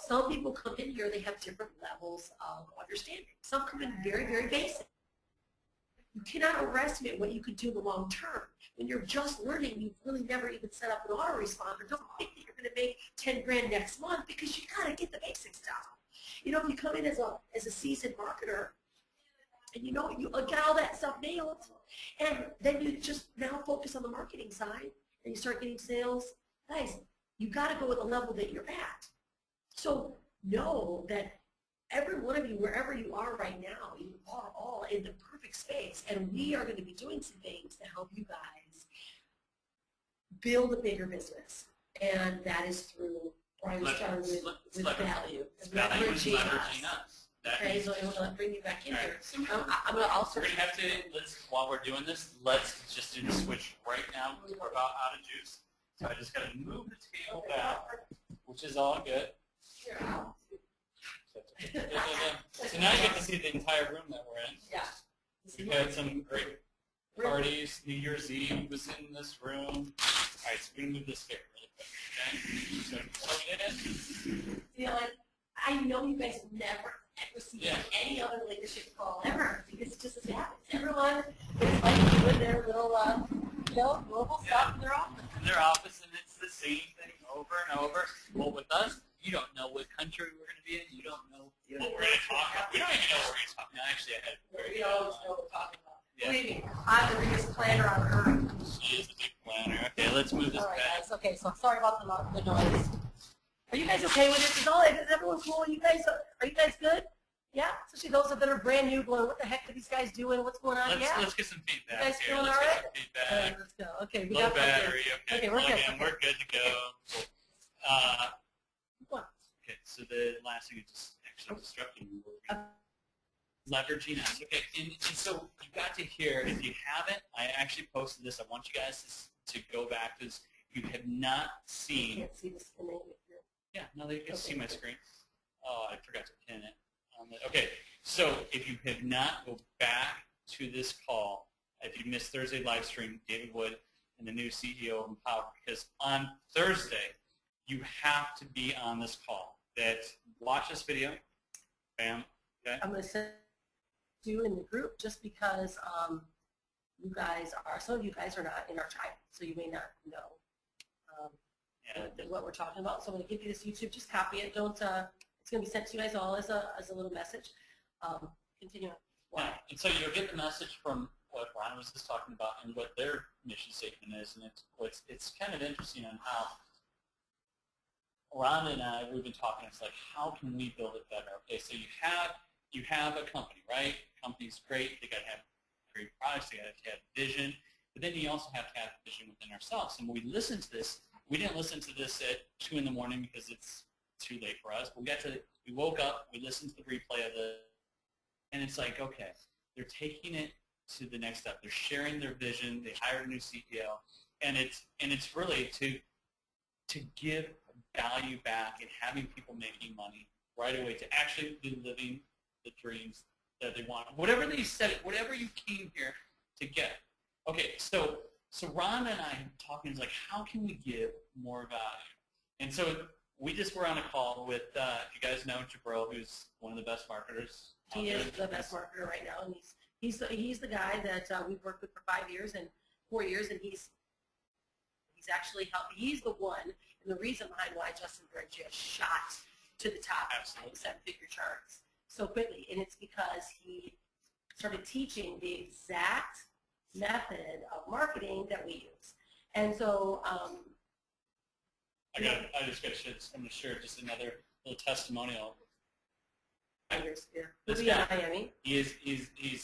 Some people come in here, they have different levels of understanding. Some come in very, very basic. you cannot overestimate what you could do in the long term. When you're just learning, you've really never even set up an autoresponder. Don't think that you're going to make 10 grand next month because you got to get the basics down. You know, if you come in as a seasoned marketer, and you know, you get all that stuff nailed, and then you just now focus on the marketing side, and you start getting sales. Guys, you got to go at the level that you're at. So know that every one of you, wherever you are right now, you are all in the perfect space, and we are going to be doing some things to help you guys build a bigger business, and that is through Brian was starting with value. Leveraging us. Okay, so I'm going to bring you back in here. So I'm going to also. we're going to have to, while we're doing this, let's just do the switch right now. We're about out of juice. So I just got to move the table back, which is all good. So now you get to see the entire room that we're in. Yeah. We've had some great parties. New Year's Eve was in this room. All right, so we're going to move this here really quick, okay? So plug it in. You know, I know you guys never ever see any other leadership call ever because it just happens. Everyone is like doing their little, global stuff in their office. In their office, and it's the same thing over and over. Well, with us, you don't know what country we're going to be in. You don't know what we're going to talk about. We don't even know what we're going to talk about. Actually, I had We don't always know what we're talking about. Yeah. Believe me, I'm the biggest planner on earth. She is a big planner. Okay, let's move this All right, back. guys. Okay, so sorry about the noise. Are you guys okay with this? Is everyone cool? Are you guys good? Yeah? Especially those that are brand new going, what the heck are these guys doing? What's going on? Let's get some feedback. You guys here. feeling Let's all get right? some feedback. Let's go. Okay, we Low got battery. Okay, Okay, we're plug good. in. Okay. We're good to go. What? Okay, so the last thing is just actually disrupting me. Leveraging us. Okay, and so you got to hear, if you haven't, I actually posted this. I want you guys to go back because you have not I seen. can't see this thing. Yeah, now that you can see my screen. Oh, I forgot to pin it. Okay, so if you have not, go back to this call. If you missed Thursday live stream, David Wood and the new CEO of Empower, because on Thursday, you have to be on this call. Watch this video. Bam. Okay. I'm going to send you in the group just because you guys are, some of you guys are not in our tribe, so you may not know what we're talking about. So I'm going to give you this YouTube. Just copy it. Don't. It's going to be sent to you guys all as a little message. Continue. Yeah, and so you'll get the message from what Ron was just talking about and what their mission statement is, and it's kind of interesting on how Ron and I, we've been talking. It's like, how can we build it better? Okay, so you have a company, right? Company's great. They got to have great products. They got to have vision, but then you also have to have vision within ourselves. And when we listen to this, we didn't listen to this at 2 in the morning because it's too late for us. But we woke up, we listened to the replay of and it's like, okay, they're taking it to the next step. They're sharing their vision. They hired a new CEO, and it's really to give value back and having people making money right away, to actually be living the dreams that they want. Whatever they said, whatever you came here to get. Okay, so Ron and I are talking, is like, how can we give more value? And so we just were on a call with, if you guys know Jabril, who's one of the best marketers. He is the best marketer right now, and he's the guy that we've worked with for 5 years and 4 years, and he's actually helped. He's the one, and the reason behind why Justin Bird just shot to the top of 7-figure charts so quickly, and it's because he started teaching the exact method of marketing that we use. And so I'm going to share just another little testimonial. years, yeah. This We'll be in guy, Miami. he's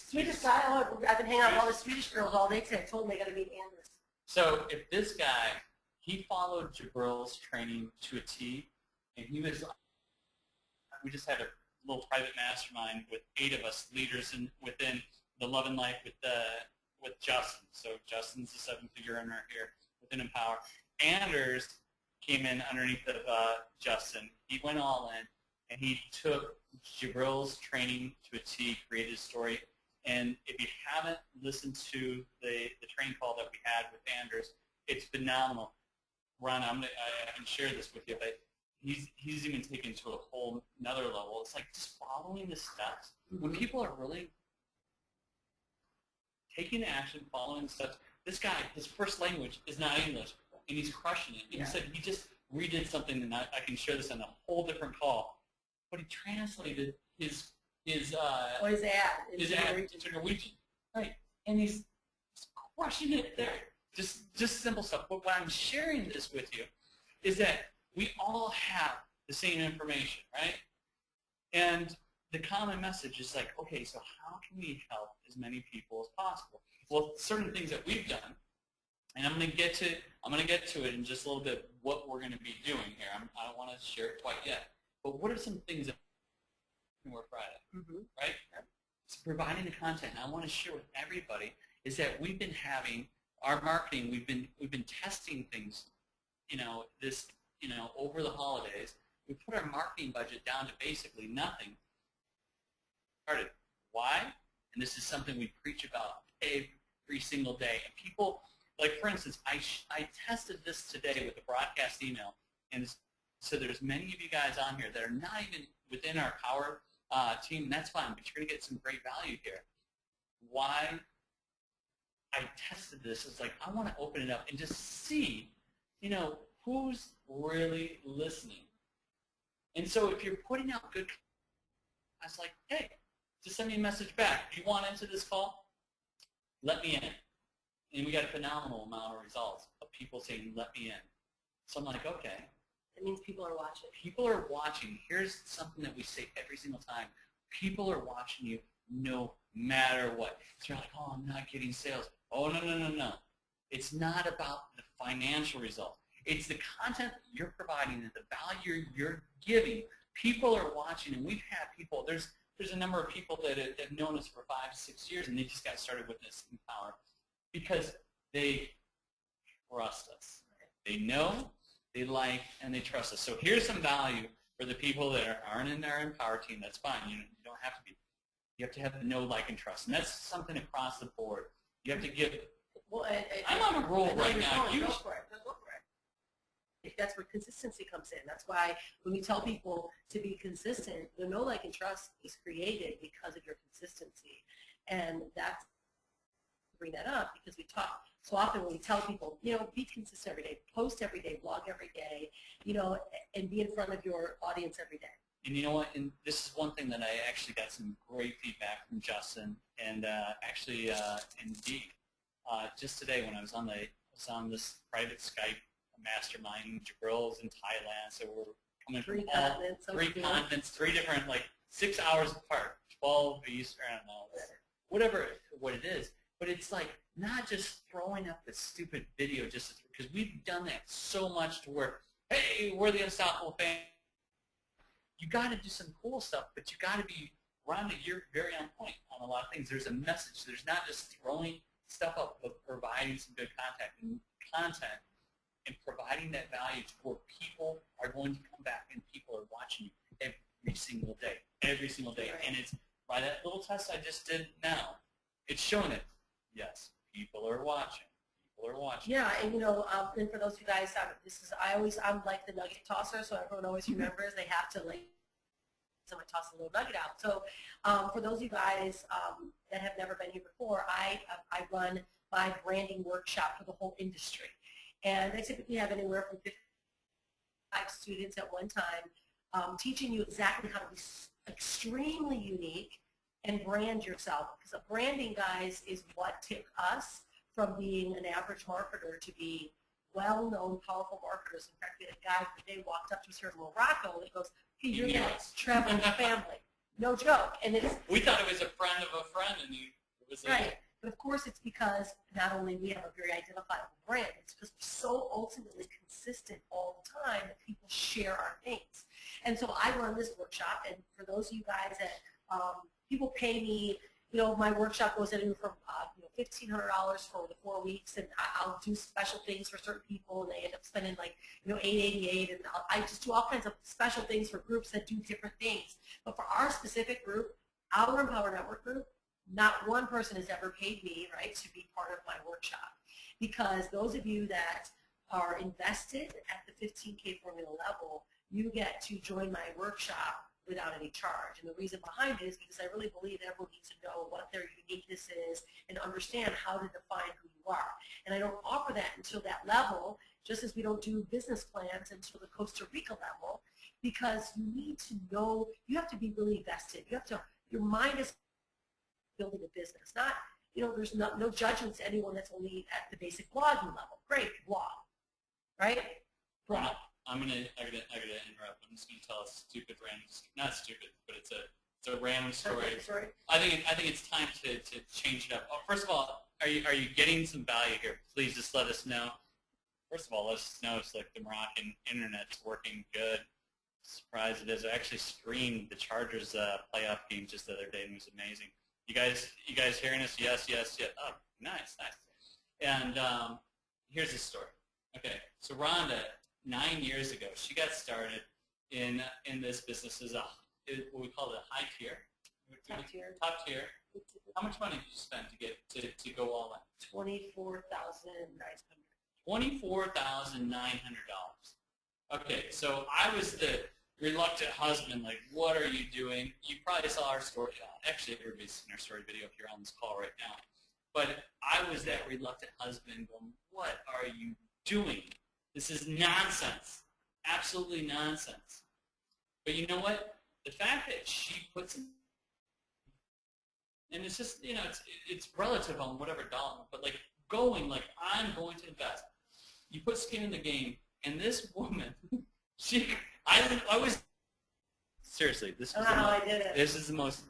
Swedish guy. I've been hanging out with all the Swedish girls all day today. I told them they got to meet Anders. So if this guy, he followed Jabril's training to a T, and we just had a little private mastermind with 8 of us leaders within the Love and Life with Justin. So Justin's a 7-figure earner here within Empower. Anders came in underneath of Justin. He went all in, and he took Jabril's training to a T, created a story. And if you haven't listened to the training call that we had with Anders, it's phenomenal. Ron, I can share this with you, but he's even taken to a whole another level. It's like just following the steps. When people are really taking action, following steps. This guy, his first language is not English, and he's crushing it. And he said he just redid something, and I can share this on a whole different call. But he translated his ad into Norwegian, right? And he's crushing it there. Just simple stuff. But why I'm sharing this with you is that we all have the same information, right? And the common message is like, okay, so how can we help as many people as possible? Well, certain things that we've done, and I'm going to get to it in just a little bit. What we're going to be doing here, I don't want to share it quite yet. But what are some things that we're proud of, right? So providing the content. And I want to share with everybody is that we've been having our marketing. We've been testing things, over the holidays. We put our marketing budget down to basically nothing. Why? And this is something we preach about every single day. And people, like for instance, I tested this today with the broadcast email, and so there's many of you guys on here that are not even within our Power team, and that's fine, but you're going to get some great value here. Why I tested this is like I want to open it up and just see, who's really listening. And so if you're putting out good, I was like, hey, just send me a message back. Do you want into this call? Let me in. And we got a phenomenal amount of results of people saying, let me in. So I'm like, okay. It means people are watching. People are watching. Here's something that we say every single time. People are watching you no matter what. So you're like, oh, I'm not getting sales. Oh, no. It's not about the financial results. It's the content that you're providing and the value you're giving. People are watching, and we've had people, there's a number of people that have known us for 5 to 6 years, and they just got started with this in Power because they trust us. They know, they like, and they trust us. So here's some value for the people that aren't in our Empower team. That's fine. You don't have to be. You have to have the know, like, and trust. And that's something across the board. You have to give. Well, I'm on a roll right now. Go for it. That's where consistency comes in. That's why when we tell people to be consistent, the know, like, and trust is created because of your consistency. And that's bring that up because we talk so often when we tell people, be consistent every day, post every day, blog every day, and be in front of your audience every day. And you know what? And this is one thing that I actually got some great feedback from Justin and Indeed. Just today when I was on this private Skype mastermind, Jabril's in Thailand, so we're coming from three continents, 3 different, 6 hours apart, 12 Eastern, I don't know, what it is. But it's like not just throwing up this stupid video because we've done that so much to where, hey, we're the Unstoppable Family. You got to do some cool stuff, but you got to be grounded. You're very on point on a lot of things. There's a message. There's not just throwing stuff up, but providing some good content and providing that value to where people are going to come back and people are watching you every single day. And it's by that little test I just did now, it's showing it. Yes, people are watching. Yeah, and and for those of you guys, I'm like the nugget tosser, so everyone always remembers they have to someone toss a little nugget out. So for those of you guys that have never been here before, I run my branding workshop for the whole industry, and I typically have anywhere from 55 students at one time, teaching you exactly how to be extremely unique and brand yourself. Because branding, guys, is what took us from being an average marketer to be well-known, powerful marketers. In fact, we had a guy today walked up to us here in Morocco and he goes, hey, you're the next traveling family. No joke. And we thought it was a friend of a friend, and it was right. But of course, it's because not only we have a very identifiable brand, it's because we're so ultimately consistent all the time that people share our things. And so I run this workshop, and for those of you guys that people pay me, my workshop goes anywhere from $1,500 for the 4 weeks, and I'll do special things for certain people, and they end up spending $888, and I just do all kinds of special things for groups that do different things. But for our specific group, our Empower Network group, not one person has ever paid me, right, to be part of my workshop, because those of you that are invested at the 15K formula level, you get to join my workshop without any charge. And the reason behind it is because I really believe everyone needs to know what their uniqueness is and understand how to define who you are. And I don't offer that until that level, just as we don't do business plans until the Costa Rica level, because you need to know, you have to be really vested. You have to, your mind is building a business. Not, you know, there's no judgment to anyone that's only at the basic blogging level. Great, blog, right? Blog. I gotta interrupt. I'm just gonna tell a stupid random, not stupid, but it's a random story. Okay, sorry. I think it's time to change it up. Oh, first of all, are you getting some value here? Please just let us know. First of all, let us know it's like the Moroccan internet's working good. Surprised it is. I actually streamed the Chargers playoff game just the other day, and it was amazing. You guys hearing us? Yes. Oh, nice. And here's the story. Okay, so Rhonda, 9 years ago, she got started in this business as what we call a high tier. Top tier. How much money did you spend to get to go all in? $24,900. $24,900. Okay, so I was the reluctant husband, like, what are you doing? You probably saw our story. Actually, everybody's seen our story video if you're on this call right now. But I was that reluctant husband going, what are you doing? This is nonsense. Absolutely nonsense. But you know what? The fact that she puts, and it's just, you know, it's relative on whatever dollar, but like going, like, I'm going to invest. You put skin in the game, and this woman, I was, seriously, this was this is the most,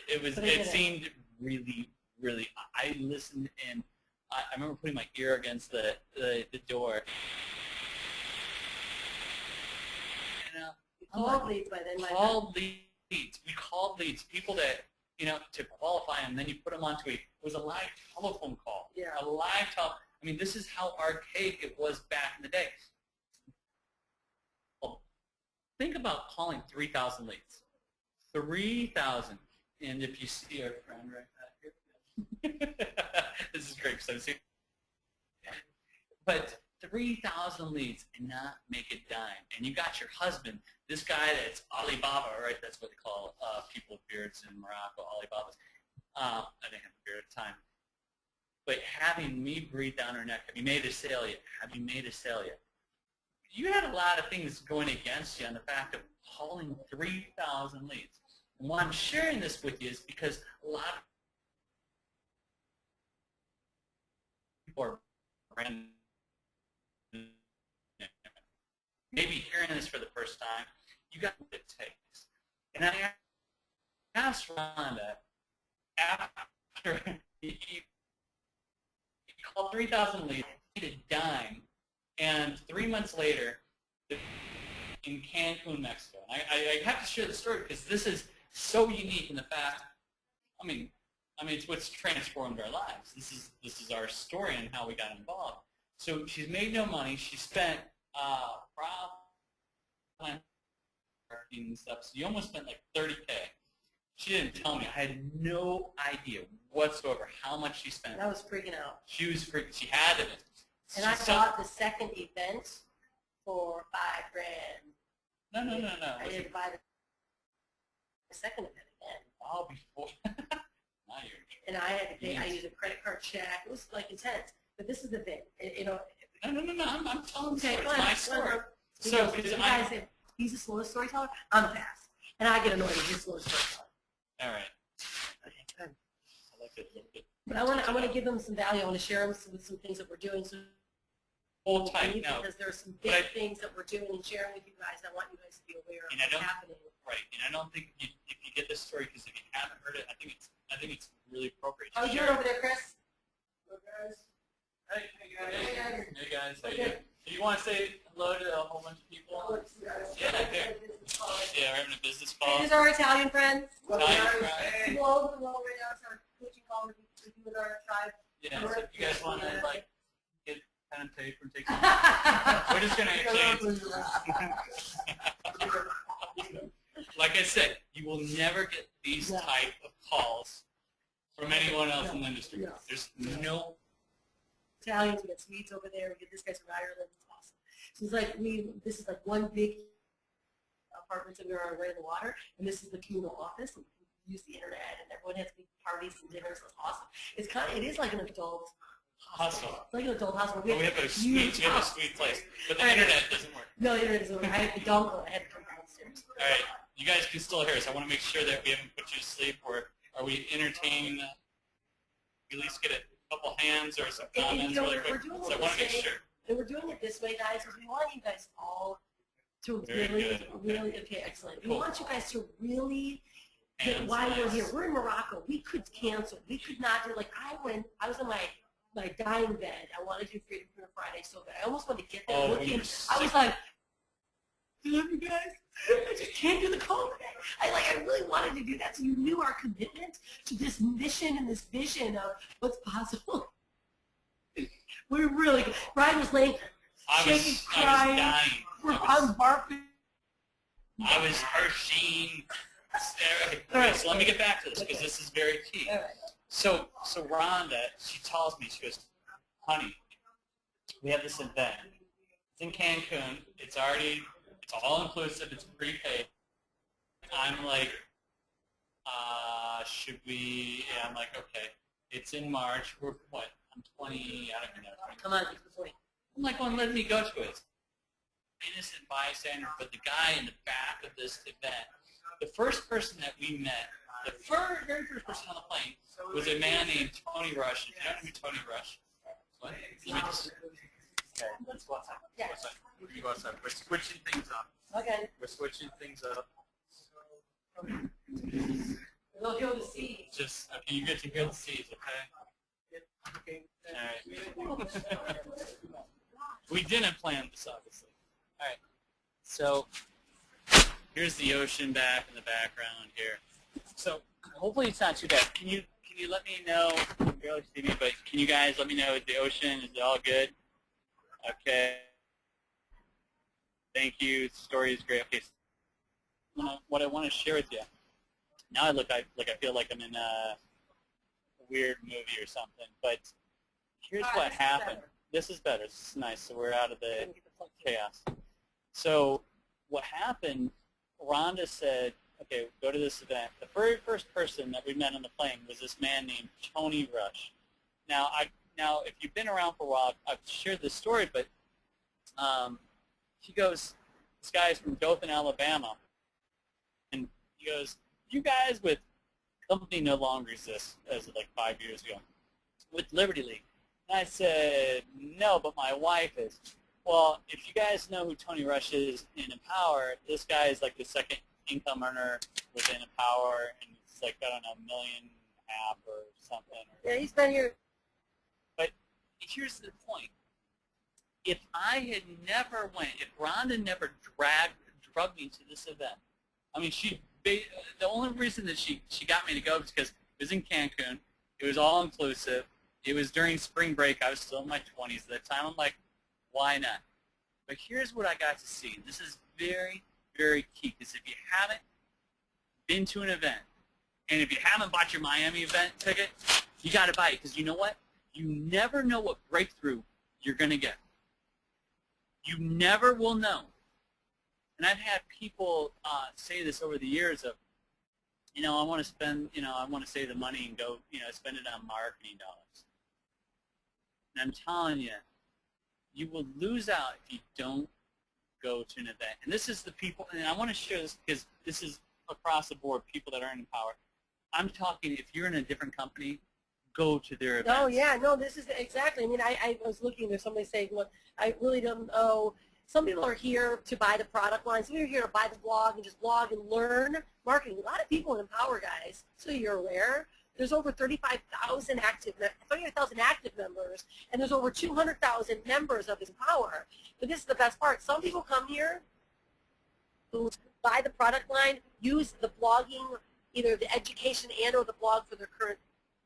it seemed really, I listened, and I remember putting my ear against the door. You called leads by then. We called leads, people that, you know, to qualify them, then you put them onto it was a live telephone call. Yeah. A live telephone. I mean, this is how archaic it was back in the day. Well, think about calling 3,000 leads. 3,000. And if you see our friend right back here, this is great because I've seen. But 3,000 leads and not make a dime. And you got your husband, this guy that's Alibaba, right? That's what they call people with beards in Morocco, Alibabas. I didn't have a beard at the time. But having me breathe down her neck, have you made a sale yet? Have you made a sale yet? You had a lot of things going against you on the fact of calling 3,000 leads. And why I'm sharing this with you is because a lot of people are brand new. Maybe hearing this for the first time, you got what it takes. And I asked Rhonda, after you called 3,000 leads, you made a dime, and 3 months later, in Cancun, Mexico. And I have to share the story because this is so unique in the fact, I mean, it's what's transformed our lives. This is our story and how we got involved. So she's made no money. She spent probably and stuff. So you almost spent like $30K. She didn't tell me. I had no idea whatsoever how much she spent. I was freaking out. She was freaking. She had it. And I bought the second event for $5,000. No. I didn't buy the second event again. Oh, before. Now you're. And I had to pay. I used a credit card check. It was like intense. But this is the thing. You know. No. I'm telling the Okay, story. go It's ahead. my story. So the guy said he's a slow storyteller. I'm fast, and I get annoyed with his slow storyteller. All right. Okay, good. I like it a little bit. But I want to give them some value. I want to share them with some things that we're doing. So Hold tight now. because there are some big things that we're doing and sharing with you guys. I want you guys to be aware of what's happening. Right, and I don't think if you get this story, because if you haven't heard it, I think it's really appropriate. How to you share doing it. over there, Chris? Hey guys. Hey, guys. Hey guys. How We're you doing? good. Do you want to say hello to a whole bunch of people? Yeah, here. Yeah, we're having a business call. Hey, these are our Italian friends. Italian friends. Hello right now. It's our coaching call with our tribe. Yeah, so if you guys want to like get pen and paper and take some, we're just gonna exchange. Like I said, you will never get these type of calls from anyone else in the industry. There's no. Italians, we got Swedes over there. We get this guy's from Ireland. It's awesome. So it's like this is like one big apartments and we were right in the water, and this is the communal office, and we use the internet, and everyone has big parties and dinners. It's awesome. It is like an adult Hostel. It's like an adult hospital. We have a sweet place, but the internet doesn't work. No, the internet doesn't work. I had the dongle. I had to come downstairs. All right, you guys can still hear us. I want to make sure that we haven't put you to sleep, or are we entertaining? We at least get a couple hands or some comments really quick. So I want to make sure. And we're doing it this way, guys, because we want you guys all to really, okay, excellent. We want you guys to really get why we're here. We're in Morocco. We could cancel. We could not do, like, I was on my dying bed. I wanted to do Freedom Printer Friday so bad. I almost wanted to get there looking. I was like, I love you guys. I just can't do the call today. I really wanted to do that, so you knew our commitment to this mission and this vision of what's possible. We're really good. Brian was laying, shaking, crying. I'm barfing. I was Hershey. Right, so let me get back to this because this is very key. All right. So Rhonda, she tells me, she goes, honey, we have this event. It's in Cancun. It's all inclusive. It's prepaid. I'm like, should we? Yeah, I'm like, okay. It's in March. We're what? I'm 20. I don't even know. 20. Come on, get to the point. I'm like, well, let me go to it. Innocent bystander, but the guy in the back of this event, the first person that we met, the very first person on the plane was a man named Tony Rush. If you don't know who Tony Rush, what? Let me just. Okay, let's go outside. Yeah. We're going to go outside. We're switching things up. Okay. We're switching things up. We'll hear the seeds. Just, okay, you get to hear the seeds, okay? All right. We didn't plan this, obviously. All right. So here's the ocean back in the background here. So hopefully it's not too bad. Can you let me know? You can barely see me, but can you guys let me know? Is the ocean, is it all good? Okay. Thank you. The story is great. Okay. What I want to share with you. Now I feel like I'm in a weird movie or something. But here's what happened. This is better. This is nice. So we're out of the chaos. So what happened, Rhonda said, okay, go to this event. The very first person that we met on the plane was this man named Tony Rush. Now, if you've been around for a while, I've shared this story, but he goes, this guy's from Dothan, Alabama, and he goes, you guys with company no longer exists, as of like 5 years ago, with Liberty League. And I said, no, but my wife is. Well, if you guys know who Tony Rush is in Empower, this guy is like the second income earner within Empower, and it's like, I don't know, $1.5 million or something. Yeah, he's been here. But here's the point. If I had never went, if Rhonda never drugged me to this event, I mean, the only reason that she got me to go was because it was in Cancun. It was all inclusive. It was during spring break. I was still in my 20s at that time. I'm like, why not? But here's what I got to see. This is very, very key, because if you haven't been to an event, and if you haven't bought your Miami event ticket, you got to buy it, because you know what? You never know what breakthrough you're going to get. You never will know. And I've had people say this over the years of, I want to spend, I want to save the money and go, spend it on marketing dollars. And I'm telling you, you will lose out if you don't go to an event. And this is the people, and I want to share this because this is across the board, people that are in power. I'm talking, if you're in a different company, go to their events. Oh, yeah, no, this is exactly. I mean, I was looking, there's somebody saying, look, I really don't know. Some people are here to buy the product line. Some people are here to buy the blog and just blog and learn marketing. A lot of people in Empower, guys, so you're aware. There's over 35,000 active members, and there's over 200,000 members of Empower. But this is the best part. Some people come here who buy the product line, use the blogging, either the education and or the blog for their current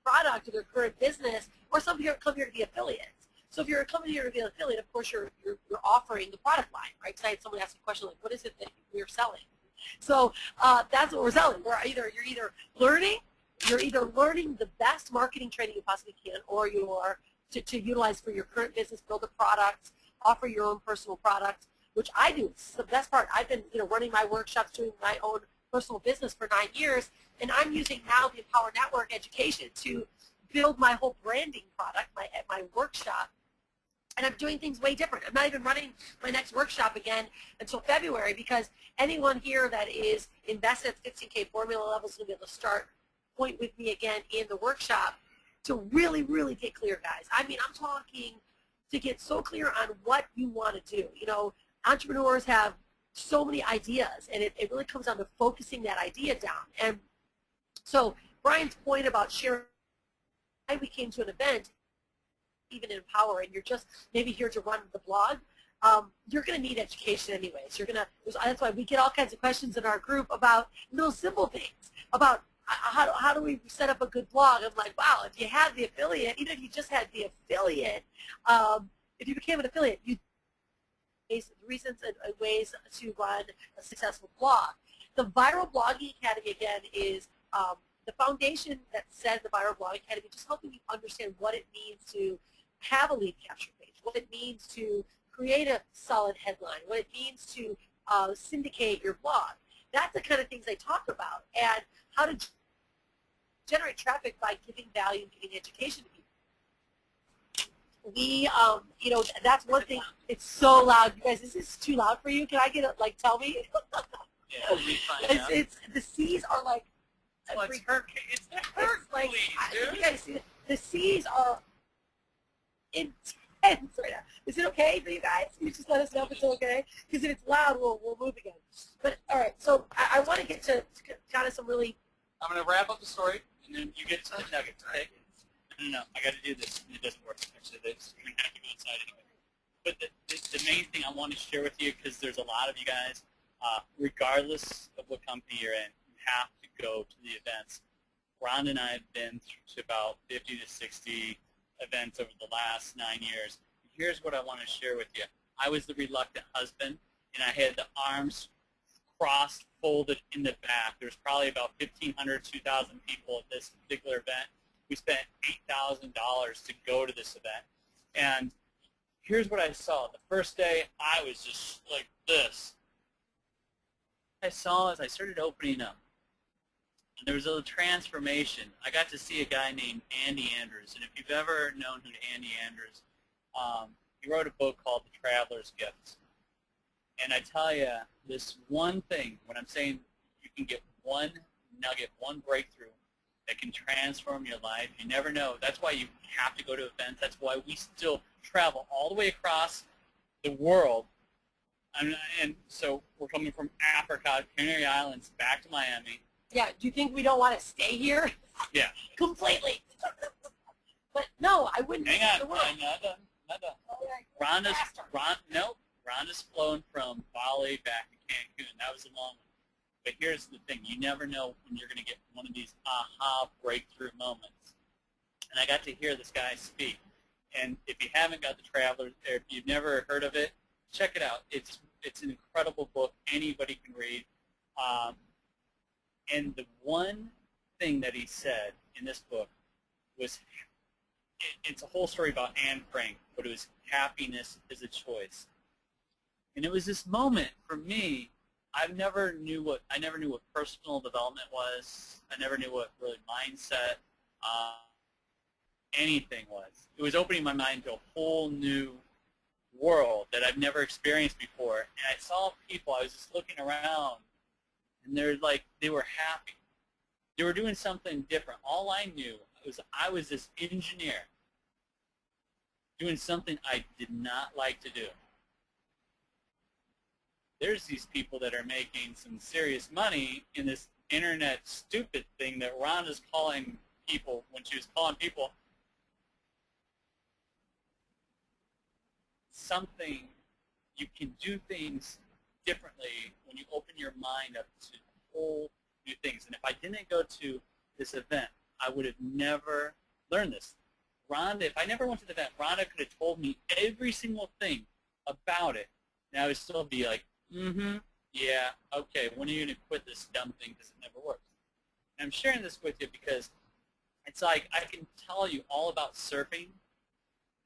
product or their current business, or some people come here to be affiliates. So if you're coming here to be an affiliate, of course you're offering the product line, right? Because I had someone ask a question like, what is it that we're selling? So that's what we're selling. You're either learning the best marketing training you possibly can, or you are to utilize for your current business, build a product, offer your own personal product, which I do. It's the best part. I've been running my workshops, doing my own personal business for 9 years, and I'm using now the Empower Network education to build my whole branding product, my workshop. And I'm doing things way different. I'm not even running my next workshop again until February, because anyone here that is invested at 15K formula level is going to be able to start point with me again in the workshop to really, really get clear, guys. I mean, I'm talking to get so clear on what you want to do. Entrepreneurs have so many ideas, and it really comes down to focusing that idea down. And so Brian's point about sharing why we came to an event, even in Empower, and you're just maybe here to run the blog, you're going to need education anyways. That's why we get all kinds of questions in our group about little simple things, about how do we set up a good blog. I'm like, wow, if you have the affiliate, even if you just had the affiliate, if you became an affiliate, you reasons and ways to run a successful blog. The Viral Blogging Academy, again, is the foundation that says the Viral Blogging Academy, just helping you understand what it means to have a lead capture page, what it means to create a solid headline, what it means to syndicate your blog. That's the kind of things I talk about, and how to generate traffic by giving value and giving education to people. We, that's one thing. It's so loud. You guys, is this too loud for you? Can I get it, tell me? Yeah, we'll find out. The C's are like, It's Hercules, dude. you guys see, the C's are intense right now. Is it okay for you guys? Can you just let us know if it's okay? Because if it's loud, we'll move again. But all right, so I want to get to kind of some really. I'm going to wrap up the story, and then you get to the nuggets, okay? No, I got to do this, and it doesn't work. Actually, we're going to have to go inside anyway. But the main thing I want to share with you, because there's a lot of you guys, regardless of what company you're in, you have to go to the events. Rhonda and I have been to about 50 to 60 events over the last 9 years. Here's what I want to share with you. I was the reluctant husband, and I had the arms crossed, folded in the back. There's probably about 1,500, 2,000 people at this particular event. We spent $8,000 to go to this event. And here's what I saw. The first day, I was just like this. I saw as I started opening up, and there was a transformation. I got to see a guy named Andy Andrews. And if you've ever known who Andy Andrews, he wrote a book called The Traveler's Gift. And I tell you, this one thing, when I'm saying you can get one nugget, one breakthrough that can transform your life, you never know. That's why you have to go to events. That's why we still travel all the way across the world. And so we're coming from Africa, Canary Islands, back to Miami. Yeah, do you think we don't want to stay here? Yeah. Completely. But no, I wouldn't. Hang on, not done. Okay. Rhonda's flown from Bali back to Cancun. That was a long one. But here's the thing. You never know when you're going to get one of these aha breakthrough moments. And I got to hear this guy speak. And if you haven't got The Traveler, or if you've never heard of it, check it out. It's an incredible book. Anybody can read. And the one thing that he said in this book was, it's a whole story about Anne Frank, but it was happiness is a choice. And it was this moment for me. I never knew what personal development was. I never knew what really mindset, anything was. It was opening my mind to a whole new world that I've never experienced before. And I saw people. I was just looking around, and they were happy. They were doing something different. All I knew was I was this engineer doing something I did not like to do. There's these people that are making some serious money in this internet stupid thing that Rhonda's calling people, when she was calling people something. You can do things differently when you open your mind up to whole new things. And if I didn't go to this event, I would have never learned this. Rhonda, if I never went to the event, Rhonda could have told me every single thing about it, and I would still be like, yeah, okay, when are you going to quit this dumb thing because it never works? And I'm sharing this with you because it's like I can tell you all about surfing.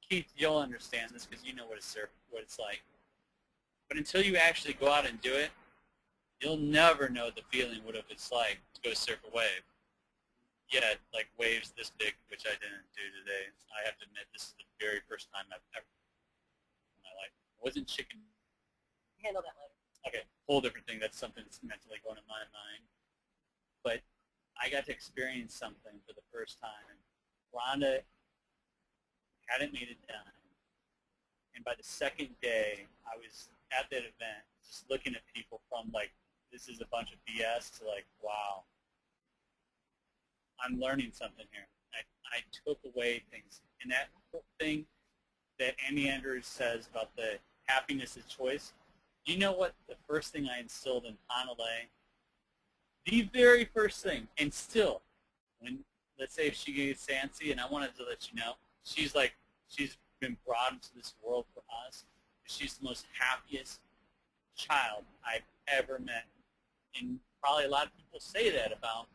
Keith, you'll understand this because you know what it's like. But until you actually go out and do it, you'll never know the feeling what it's like to go surf a wave. Yeah, like waves this big, which I didn't do today. I have to admit, this is the very first time I've ever in my life. It wasn't chicken. Handle that later. Okay, whole different thing. That's something that's mentally going in my mind. But I got to experience something for the first time. Rhonda hadn't made it down. And by the second day, I was at that event just looking at people from like, this is a bunch of BS to like, wow, I'm learning something here. I took away things. And that whole thing that Andy Andrews says about the happiness of choice, do you know what the first thing I instilled in Hanalei? The very first thing, and still, when, let's say if she gets antsy, and I wanted to let you know, she's been brought into this world for us. She's the most happiest child I've ever met. And probably a lot of people say that about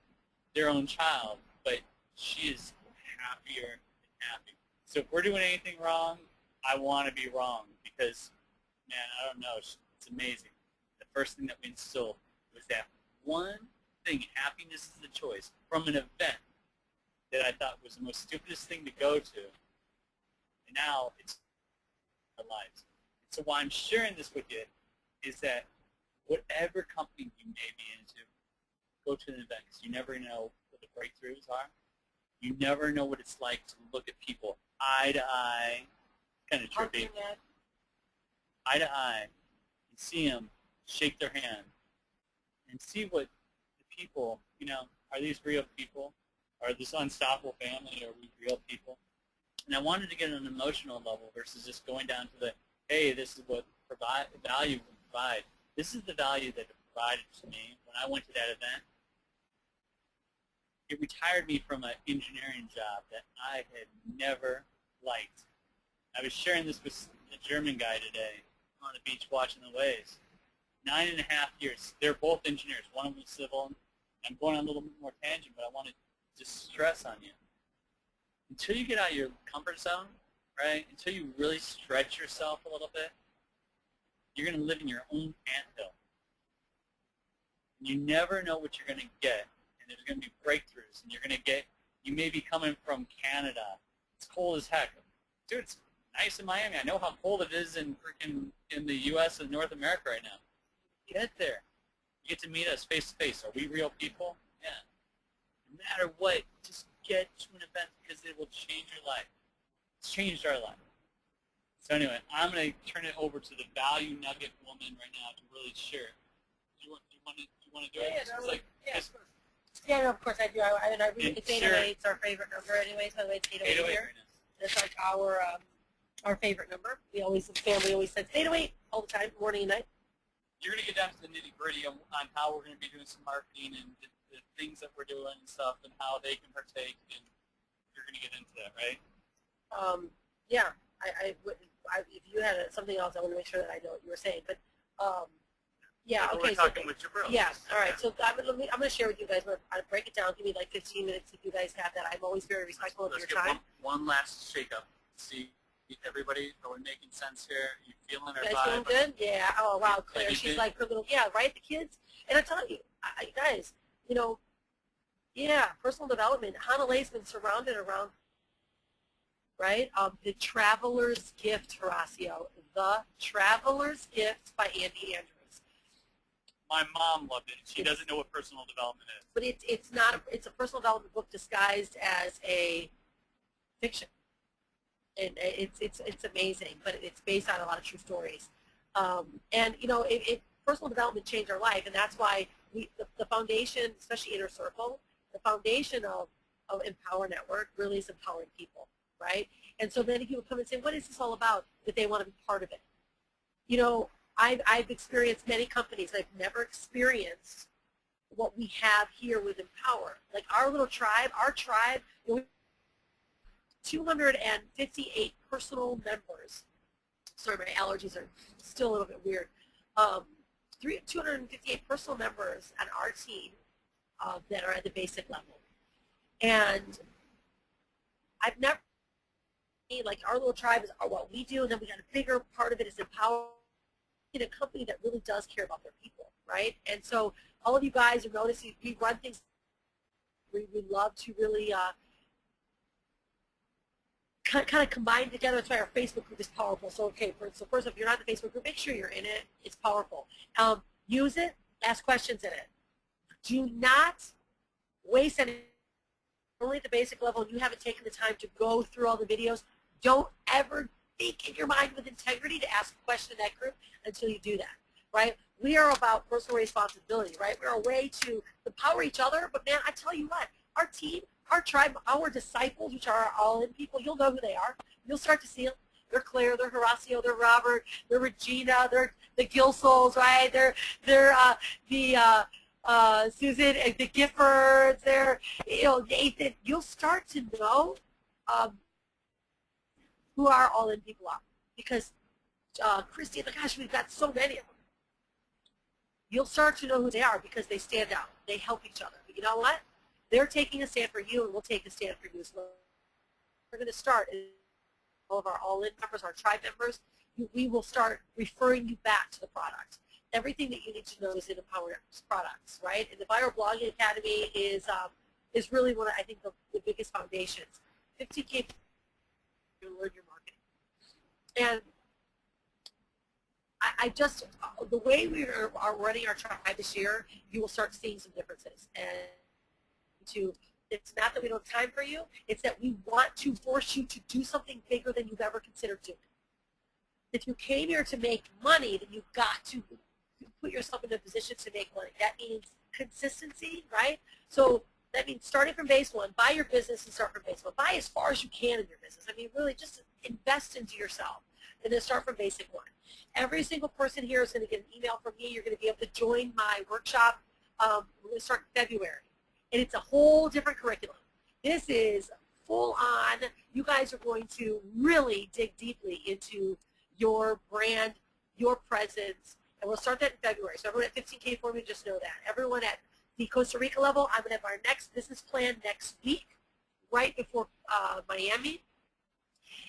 their own child, but she is happier and happy. So if we're doing anything wrong, I want to be wrong because, man, I don't know, it's amazing. The first thing that we instilled was that one thing, happiness is the choice, from an event that I thought was the most stupidest thing to go to. And now it's our lives. So why I'm sharing this with you is that whatever company you may be into, go to an event because you never know what the breakthroughs are. You never know what it's like to look at people eye to eye, kind of trippy, eye to eye, and see them, shake their hand, and see what the people, you know, are these real people? Are this unstoppable family? Are we real people? And I wanted to get on an emotional level versus just going down to the, hey, this is what value we provide. This is the value that it provided to me when I went to that event. It retired me from an engineering job that I had never liked. I was sharing this with a German guy today on the beach watching the waves. 9.5 years. They're both engineers. One of them is civil. I'm going on a little bit more tangent, but I want to just stress on you. Until you get out of your comfort zone, right, until you really stretch yourself a little bit, you're going to live in your own anthill. You never know what you're going to get, and there's going to be breakthroughs, and you're going to get, you may be coming from Canada. It's cold as heck. Dude, it's nice in Miami. I know how cold it is in the U.S. and North America right now. Get there. You get to meet us face to face. Are we real people? Yeah. No matter what, just get to an event because it will change your life. It's changed our life. So anyway, I'm going to turn it over to the value nugget woman right now to really share. Do you want to do it? Yeah, It's like, yeah, of course. Yeah, no, of course I do. It's share 808. It's our favorite number anyways. By the way, it's 808 808 here. right now. It's like our favorite number. We always, the family always says 808 all the time, morning and night. You're going to get down to the nitty-gritty on how we're going to be doing some marketing and the things that we're doing and stuff and how they can partake, and you're going to get into that, right? Yeah, if you had something else, I want to make sure that I know what you were saying. But yeah, Like okay. We're talking with your bros. Yeah, all right. So I'm going to share with you guys. I'm going to break it down. Give me like 15 minutes if you guys have that. I'm always very respectful of Let's your get time. one last shake-up. See, everybody, are we making sense here? You feeling our You guys feeling vibe? good? Yeah. Oh, wow, Claire. Anything? She's like her little, yeah, right, the kids. And I tell you, guys, you know, yeah, personal development. Hanalei's been surrounded around, right? The Traveler's Gift, Horacio. The Traveler's Gift by Andy Andrews. My mom loved it. She doesn't know what personal development is. But it's not, it's a personal development book disguised as a fiction. And it's amazing, but it's based on a lot of true stories. And, you know, personal development changed our life, and that's why the foundation, especially Inner Circle, the foundation of Empower Network really is empowering people, right? And so many people come and say, what is this all about? That they want to be part of it. You know, I've experienced many companies. I've never experienced what we have here with Empower. Like our little tribe, you know, 258 personal members. Sorry, my allergies are still a little bit weird. 258 personal members on our team that are at the basic level. And I've never, like our little tribe is what we do, and then we got a bigger part of it is Empower. in a company that really does care about their people, right? And so all of you guys are noticing we run things. We love to really kind of combine together. That's why our Facebook group is powerful. So so first, if you're not in the Facebook group, make sure you're in it. It's powerful. Use it. Ask questions in it. Do not waste any. Only at the basic level, and you haven't taken the time to go through all the videos. Don't ever think in your mind with integrity to ask a question in that group until you do that, right? We are about personal responsibility, right? We're a way to empower each other, but man, I tell you what, our team, our tribe, our disciples, which are our all-in people, you'll know who they are. You'll start to see them. They're Claire, they're Horacio, they're Robert, they're Regina, they're the Gilsouls, right? They're Susan and the Giffords, they're, Nathan. You'll start to know who our all-in people are, because Christy, my gosh, we've got so many of them. You'll start to know who they are because they stand out. They help each other. But you know what? They're taking a stand for you, and we'll take a stand for you as well. We're going to start all of our all-in members, our tribe members. We will start referring you back to the product. Everything that you need to know is in Empower products, right? And the Viral Blogging Academy is really one of, I think, the biggest foundations. 15K to learn your marketing. And I just, the way we are running our tribe this year, you will start seeing some differences. And it's not that we don't have time for you, it's that we want to force you to do something bigger than you've ever considered doing. If you came here to make money, then you've got to put yourself in a position to make money. That means consistency, right? So that means starting from base one, buy your business and start from base one. Buy as far as you can in your business. I mean, really just invest into yourself and then start from basic one. Every single person here is going to get an email from me. You're going to be able to join my workshop. We're going to start in February. And it's a whole different curriculum. This is full on. You guys are going to really dig deeply into your brand, your presence, and we'll start that in February. So everyone at 15K for me, just know that. Everyone at the Costa Rica level, I'm going to have our next business plan next week, right before Miami.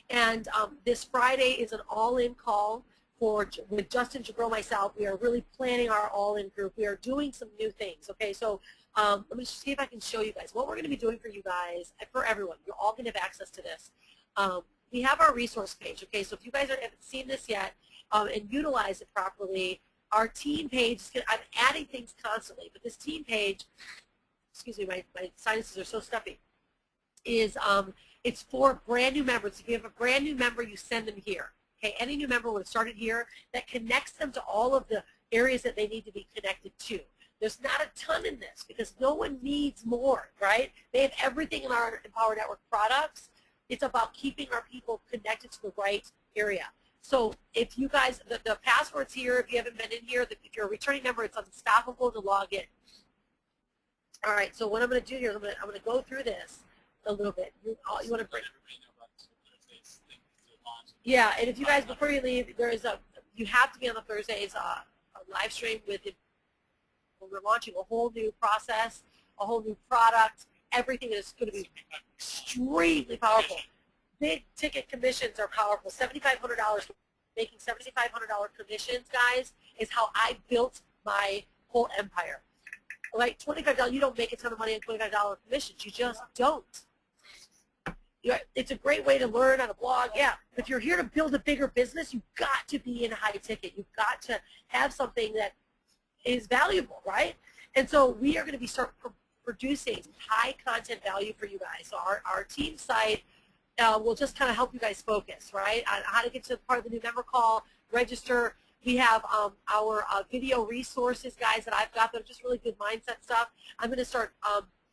And this Friday is an all-in call with Justin, Jabril, myself. We are really planning our all-in group. We are doing some new things, okay? So let me see if I can show you guys what we're going to be doing for you guys, for everyone. You're all going to have access to this. We have our resource page, okay? So if you guys haven't seen this yet and utilize it properly, our team page is going to, I'm adding things constantly, but this team page, excuse me, my sinuses are so stuffy, is it's for brand new members. If you have a brand new member, you send them here. Okay, any new member would have started here. That connects them to all of the areas that they need to be connected to. There's not a ton in this because no one needs more, right? They have everything in our Empower Network products. It's about keeping our people connected to the right area. So if you guys, the password's here. If you haven't been in here, if you're a returning member, it's unstoppable to log in. All right, so what I'm going to do here is I'm going to go through this a little bit. You want to bring? Yeah, and if you guys, before you leave, you have to be on the Thursdays a live stream with it. We're launching a whole new process, a whole new product. Everything is going to be extremely powerful. Big ticket commissions are powerful. $7,500, making $7,500 commissions, guys, is how I built my whole empire. Like $25, you don't make a ton of money on $25 commissions. You just don't. It's a great way to learn on a blog, yeah. But if you're here to build a bigger business, you've got to be in high ticket. You've got to have something that is valuable, right? And so we are going to be producing high content value for you guys. So our team site will just kind of help you guys focus, right, on how to get to part of the new member call, register. We have our video resources, guys, that I've got that are just really good mindset stuff. I'm going to start,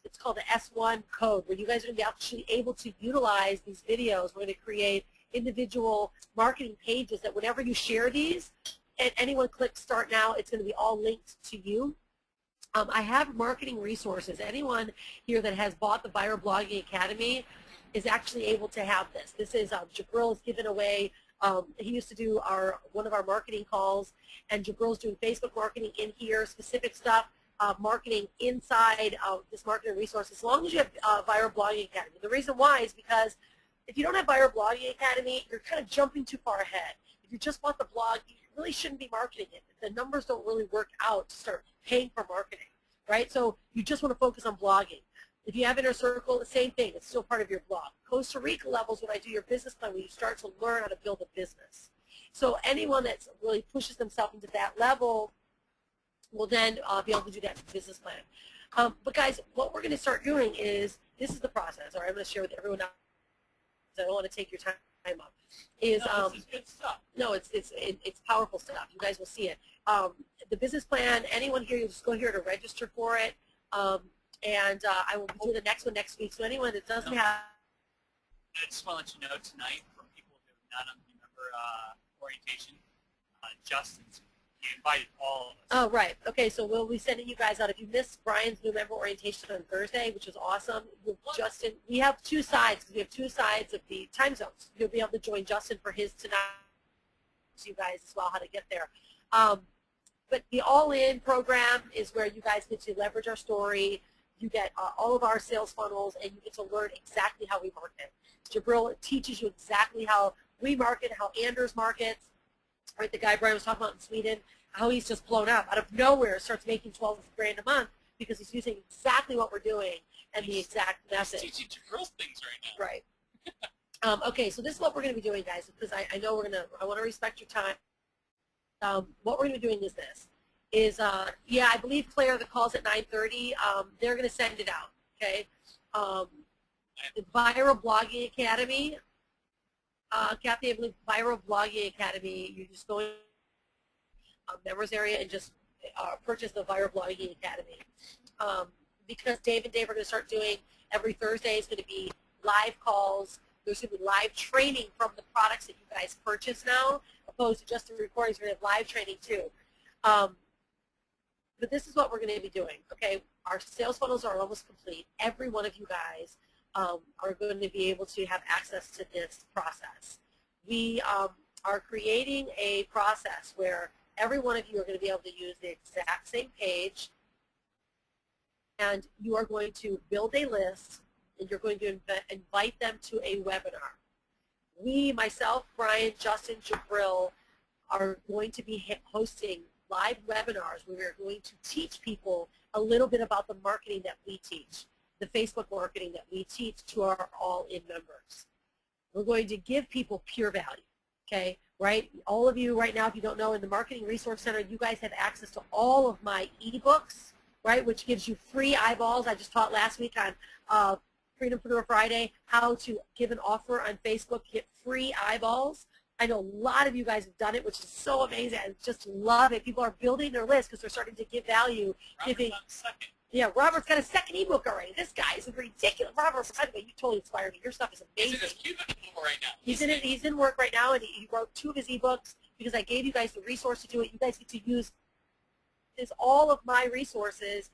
it's called the S1 code, where you guys are going to be actually able to utilize these videos. We're going to create individual marketing pages that whenever you share these, and anyone clicks start now, it's going to be all linked to you. I have marketing resources. Anyone here that has bought the Viral Blogging Academy is actually able to have this. This is, Jabril has given away, he used to do one of our marketing calls, and Jabril's doing Facebook marketing in here, specific stuff, marketing inside this marketing resource, as long as you have Viral Blogging Academy. The reason why is because if you don't have Viral Blogging Academy, you're kind of jumping too far ahead. If you just bought the blog, really shouldn't be marketing it. The numbers don't really work out to start paying for marketing, right? So you just want to focus on blogging. If you have Inner Circle, the same thing. It's still part of your blog. Costa Rica level is when I do your business plan, when you start to learn how to build a business. So anyone that really pushes themselves into that level will then be able to do that business plan. But guys, what we're going to start doing is, this is the process, all right? I'm going to share with everyone now, because I don't want to take your time up. This is good stuff. No, it's powerful stuff. You guys will see it. The business plan, anyone here, you just go here to register for it. And I will be doing the next one next week. So anyone that doesn't have... I just want to let you know tonight, for people who are not on the member orientation, Justin's, he invited all of us. Oh, right. Okay, so we'll be sending you guys out. If you missed Brian's new member orientation on Thursday, which is awesome, Justin, we have two sides, because we have two sides of the time zones. You'll be able to join Justin for his tonight, so you guys as well how to get there. But the all-in program is where you guys get to leverage our story. You get all of our sales funnels, and you get to learn exactly how we market. Jabril teaches you exactly how we market, how Anders markets, right? The guy Brian was talking about in Sweden, how he's just blown up out of nowhere, starts making 12 grand a month because he's using exactly what we're doing and the exact message. He's teaching Jabril things right now. Right. Okay, so this is what we're going to be doing, guys, because I know I want to respect your time. What we're going to be doing is this. Yeah, I believe Claire, the call's at 9:30. They're going to send it out, okay? The Viral Blogging Academy, Kathy, I believe Viral Blogging Academy, you just go in members area and just purchase the Viral Blogging Academy. Because Dave and Dave are going to start doing, every Thursday is going to be live calls. There's going to be live training from the products that you guys purchase now, opposed to just the recordings. We're going to have live training too. But this is what we're going to be doing, okay? Our sales funnels are almost complete. Every one of you guys are going to be able to have access to this process. We are creating a process where every one of you are going to be able to use the exact same page, and you are going to build a list, and you're going to invite them to a webinar. We, myself, Brian, Justin, Jabril, are going to be hosting live webinars where we're going to teach people a little bit about the marketing that we teach, the Facebook marketing that we teach to our all-in members. We're going to give people pure value, okay, right? All of you right now, if you don't know, in the Marketing Resource Center, you guys have access to all of my ebooks, right, which gives you free eyeballs. I just taught last week on Freedompreneur Friday how to give an offer on Facebook, get free eyeballs. I know a lot of you guys have done it, which is so amazing. I just love it. People are building their list because they're starting to give value. Yeah, Robert's got a second ebook already. This guy is ridiculous. Robert, by the way, you totally inspired me. Your stuff is amazing. He's in his cubicle right now. He's in work right now, and he wrote 2 of his ebooks because I gave you guys the resource to do it. You guys get to use all of my resources.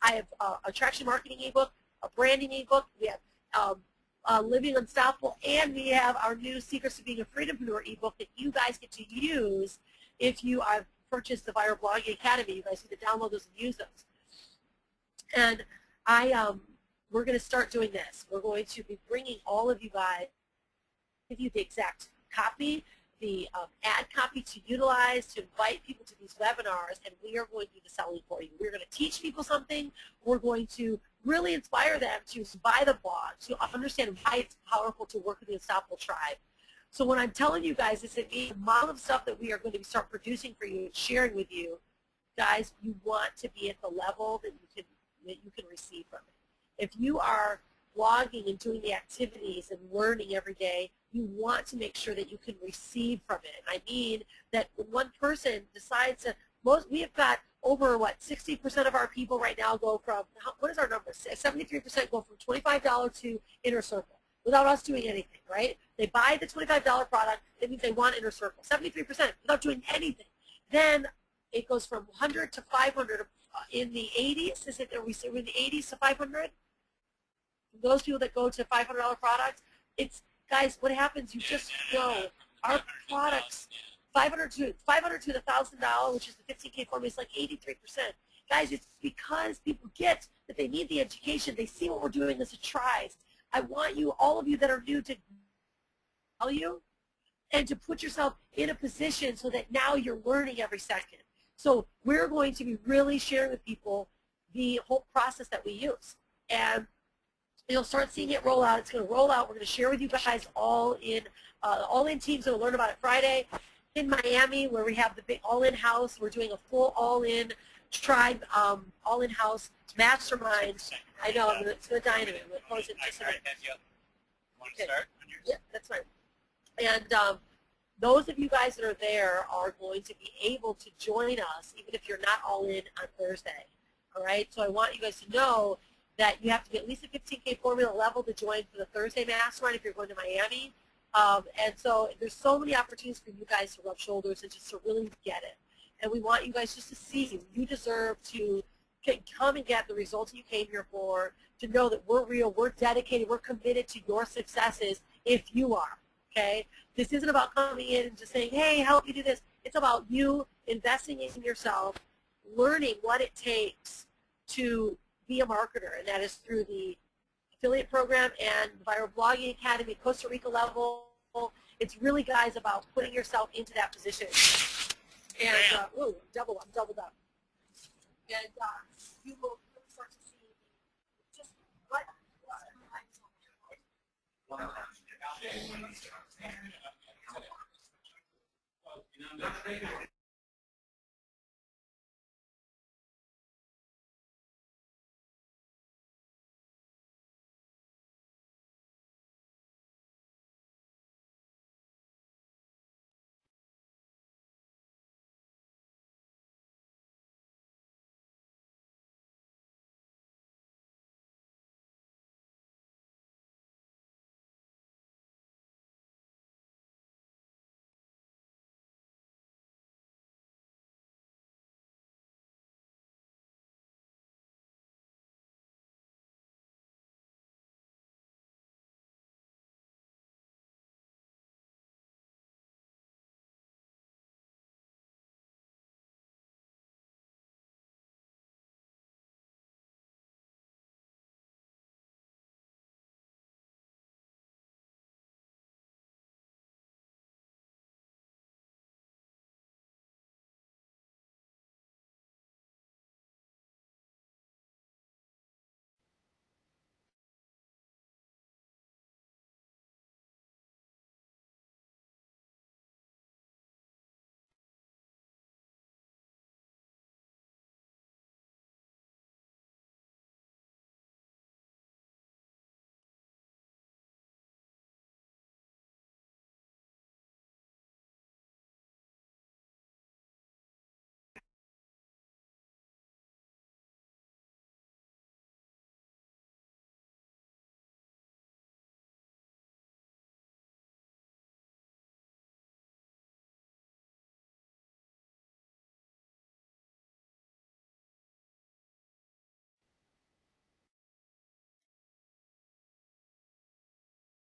I have a traction marketing ebook, a branding ebook. We have Living Unstoppable, and we have our new Secrets to Being a Freedompreneur ebook that you guys get to use if you have purchased the Viral Blogging Academy. You guys get to download those and use those. And we're going to start doing this. We're going to be bringing all of you guys, give you the exact copy, the ad copy to utilize, to invite people to these webinars, and we are going to do the selling for you. We're going to teach people something. We're going to really inspire them to buy the blog, to understand why it's powerful to work with the Unstoppable Tribe. So what I'm telling you guys is that the amount of stuff that we are going to start producing for you and sharing with you, guys, you want to be at the level that you can receive from it. If you are blogging and doing the activities and learning every day, you want to make sure that you can receive from it. I mean that when one person decides to, we have got over, 60% of our people right now go from, what is our number? 73% go from $25 to Inner Circle without us doing anything, right? They buy the $25 product, that means they want Inner Circle. 73% without doing anything. Then it goes from 100 to 500 in the 80s. Is it, are we in the 80s to 500? Those people that go to $500 products, it's, guys, what happens, you just know, our products, 500 to the $1,000, which is the 15K formula, is like 83%. Guys, it's because people get that they need the education. They see what we're doing as a tribe. I want you, all of you that are new to value, and to put yourself in a position so that now you're learning every second. So we're going to be really sharing with people the whole process that we use. And you'll start seeing it roll out. It's going to roll out. We're going to share with you guys all-in teams that will learn about it Friday. In Miami, where we have the big all-in house, we're doing a full all-in tribe, all-in house mastermind. I know, it's going to die in a minute. We'll close it in just a minute. Want to start? Yeah, that's fine. And those of you guys that are there are going to be able to join us, even if you're not all in on Thursday. All right? So I want you guys to know that you have to be at least a 15K formula level to join for the Thursday mastermind if you're going to Miami. And so there's so many opportunities for you guys to rub shoulders and just to really get it. And we want you guys just to see you deserve to come and get the results that you came here for, to know that we're real, we're dedicated, we're committed to your successes if you are, okay? This isn't about coming in and just saying, hey, help me do this. It's about you investing in yourself, learning what it takes to be a marketer, and that is through the affiliate program and the Viral Blogging Academy, Costa Rica level. It's really, guys, about putting yourself into that position. And, I'm doubled up. And you will start to see just what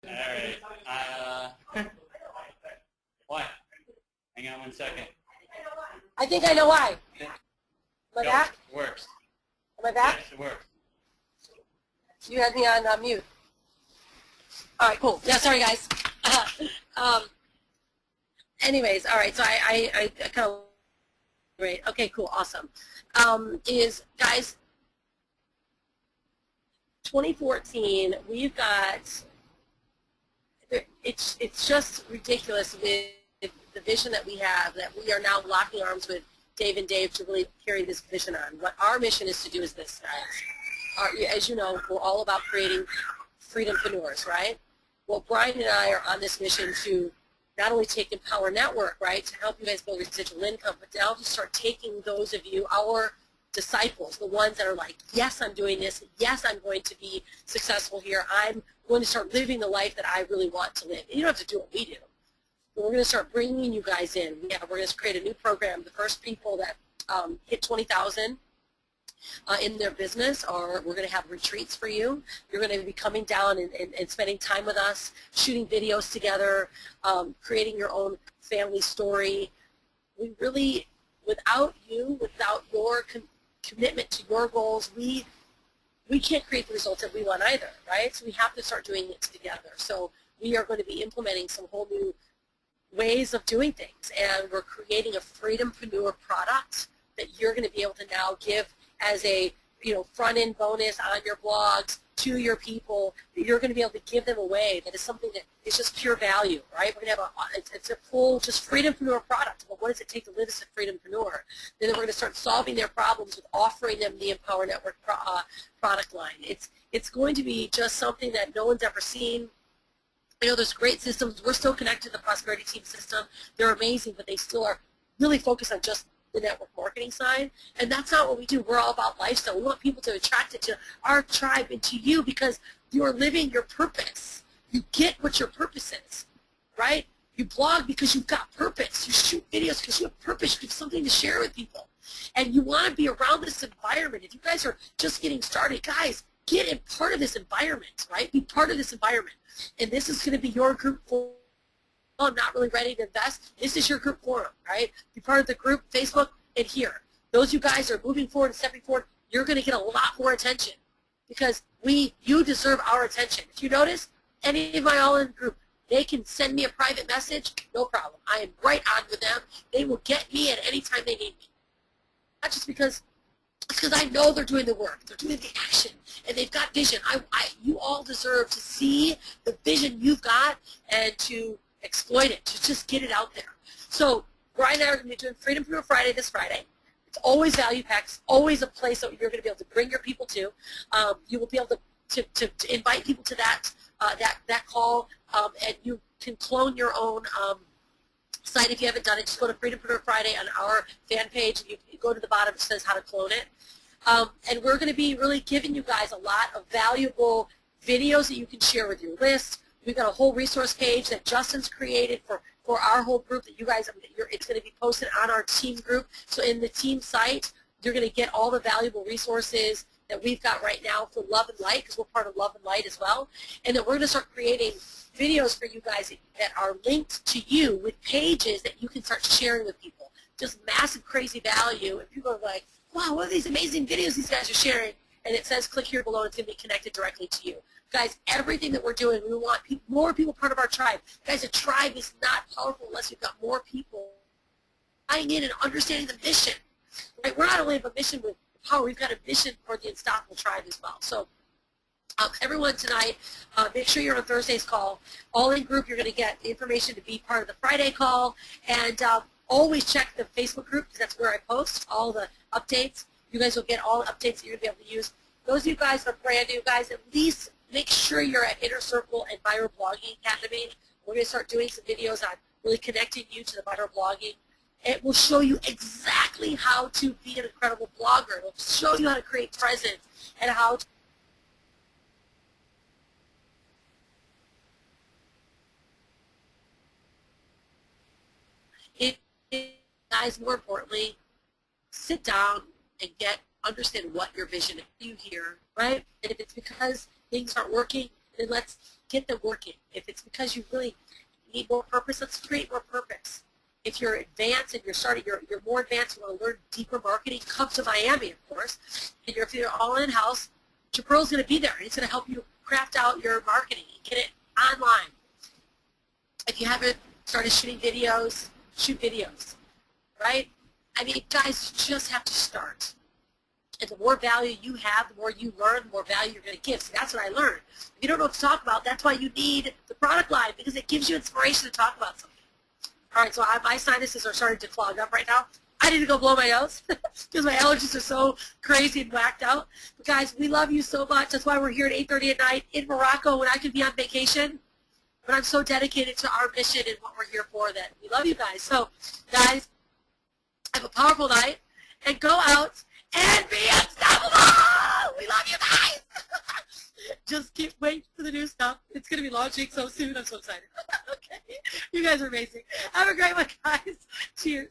All right. What? Hang on 1 second. I think I know why. Am I Go. back? It works. Am I back? Yes, it works. You had me on mute. All right, cool. Yeah, sorry, guys. Anyways, all right, so I kind of, great. Okay, cool, awesome. Guys, 2014, we've got, it's just ridiculous with the vision that we have, that we are now locking arms with Dave and Dave to really carry this vision on. What our mission is to do is this, guys. As you know, we're all about creating freedompreneurs, right? Well, Brian and I are on this mission to not only take Empower Network, right, to help you guys build residual income, but now to start taking those of you, our disciples, the ones that are like, yes, I'm doing this, yes, I'm going to be successful here, I'm going to start living the life that I really want to live. And you don't have to do what we do. But we're going to start bringing you guys in. We're going to create a new program. The first people that hit 20,000 in their business, or we're going to have retreats for you. You're going to be coming down and spending time with us, shooting videos together, creating your own family story. We really, without you, without your commitment to your goals, we can't create the results that we want either, right? So we have to start doing it together. So we are going to be implementing some whole new ways of doing things, and we're creating a Freedompreneur product that you're going to be able to now give as a front-end bonus on your blogs to your people. You're going to be able to give them away. That is something that is just pure value, right? We're going to have it's a full just Freedompreneur product. But what does it take to live as a Freedompreneur? Then we're going to start solving their problems with offering them the Empower Network product line. It's going to be just something that no one's ever seen. There's great systems. We're still connected to the Prosperity Team system. They're amazing, but they still are really focused on just the network marketing side, and that's not what we do. We're all about lifestyle. We want people to attract it to our tribe and to you because you're living your purpose. You get what your purpose is, right? You blog because you've got purpose. You shoot videos because you have purpose. You have something to share with people, and you want to be around this environment. If you guys are just getting started, guys, get in part of this environment, right? Be part of this environment, and this is going to be your group for. I'm not really ready to invest. This is your group forum, right? Be part of the group, Facebook, and here. Those you guys are moving forward and stepping forward, you're going to get a lot more attention because you deserve our attention. If you notice, any of my all-in group, they can send me a private message, no problem. I am right on with them. They will get me at any time they need me. Not just because, it's because I know they're doing the work. They're doing the action, and they've got vision. You all deserve to see the vision you've got and to exploit it, to just get it out there. So Brian and I are going to be doing Freedompreneur Friday this Friday. It's always value packs, always a place that you're going to be able to bring your people to. You will be able to invite people to that call, and you can clone your own site if you haven't done it. Just go to Freedompreneur Friday on our fan page, and you go to the bottom, it says how to clone it. And we're going to be really giving you guys a lot of valuable videos that you can share with your list. We've got a whole resource page that Justin's created for our whole group that you guys, it's going to be posted on our team group. So in the team site, you're going to get all the valuable resources that we've got right now for Love and Light, because we're part of Love and Light as well. And then we're going to start creating videos for you guys that are linked to you with pages that you can start sharing with people. Just massive, crazy value. And people are like, wow, what are these amazing videos these guys are sharing? And it says click here below, and it's going to be connected directly to you. Guys, everything that we're doing, we want more people part of our tribe. Guys, a tribe is not powerful unless you've got more people buying in and understanding the mission. Right? We're not only have a mission with power, we've got a mission for the Unstoppable Tribe as well. So everyone tonight, make sure you're on Thursday's call. All in group, you're going to get information to be part of the Friday call. And always check the Facebook group, because that's where I post all the updates. You guys will get all the updates that you're going to be able to use. Those of you guys that are brand new, guys, at least make sure you're at Inner Circle and Viral Blogging Academy. We're going to start doing some videos on really connecting you to the viral blogging. It will show you exactly how to be an incredible blogger. It will show you how to create presence and how to guys, more importantly, sit down and understand what your vision is. You hear, right? And if it's because things aren't working, then let's get them working. If it's because you really need more purpose, let's create more purpose. If you're advanced and you're more advanced, you want to learn deeper marketing, come to Miami, of course. And if you're all in-house, Jabrill's going to be there. It's going to help you craft out your marketing and get it online. If you haven't started shooting videos, shoot videos, right? I mean, guys, you just have to start. And the more value you have, the more you learn, the more value you're going to give. So that's what I learned. If you don't know what to talk about, that's why you need the product line, because it gives you inspiration to talk about something. All right, so my sinuses are starting to clog up right now. I need to go blow my nose because my allergies are so crazy and whacked out. But guys, we love you so much. That's why we're here at 8:30 at night in Morocco when I could be on vacation. But I'm so dedicated to our mission and what we're here for that we love you guys. So, guys, have a powerful night and go out and be unstoppable! We love you guys! Just keep waiting for the new stuff. It's going to be launching so soon. I'm so excited. Okay. You guys are amazing. Have a great one, guys. Cheers.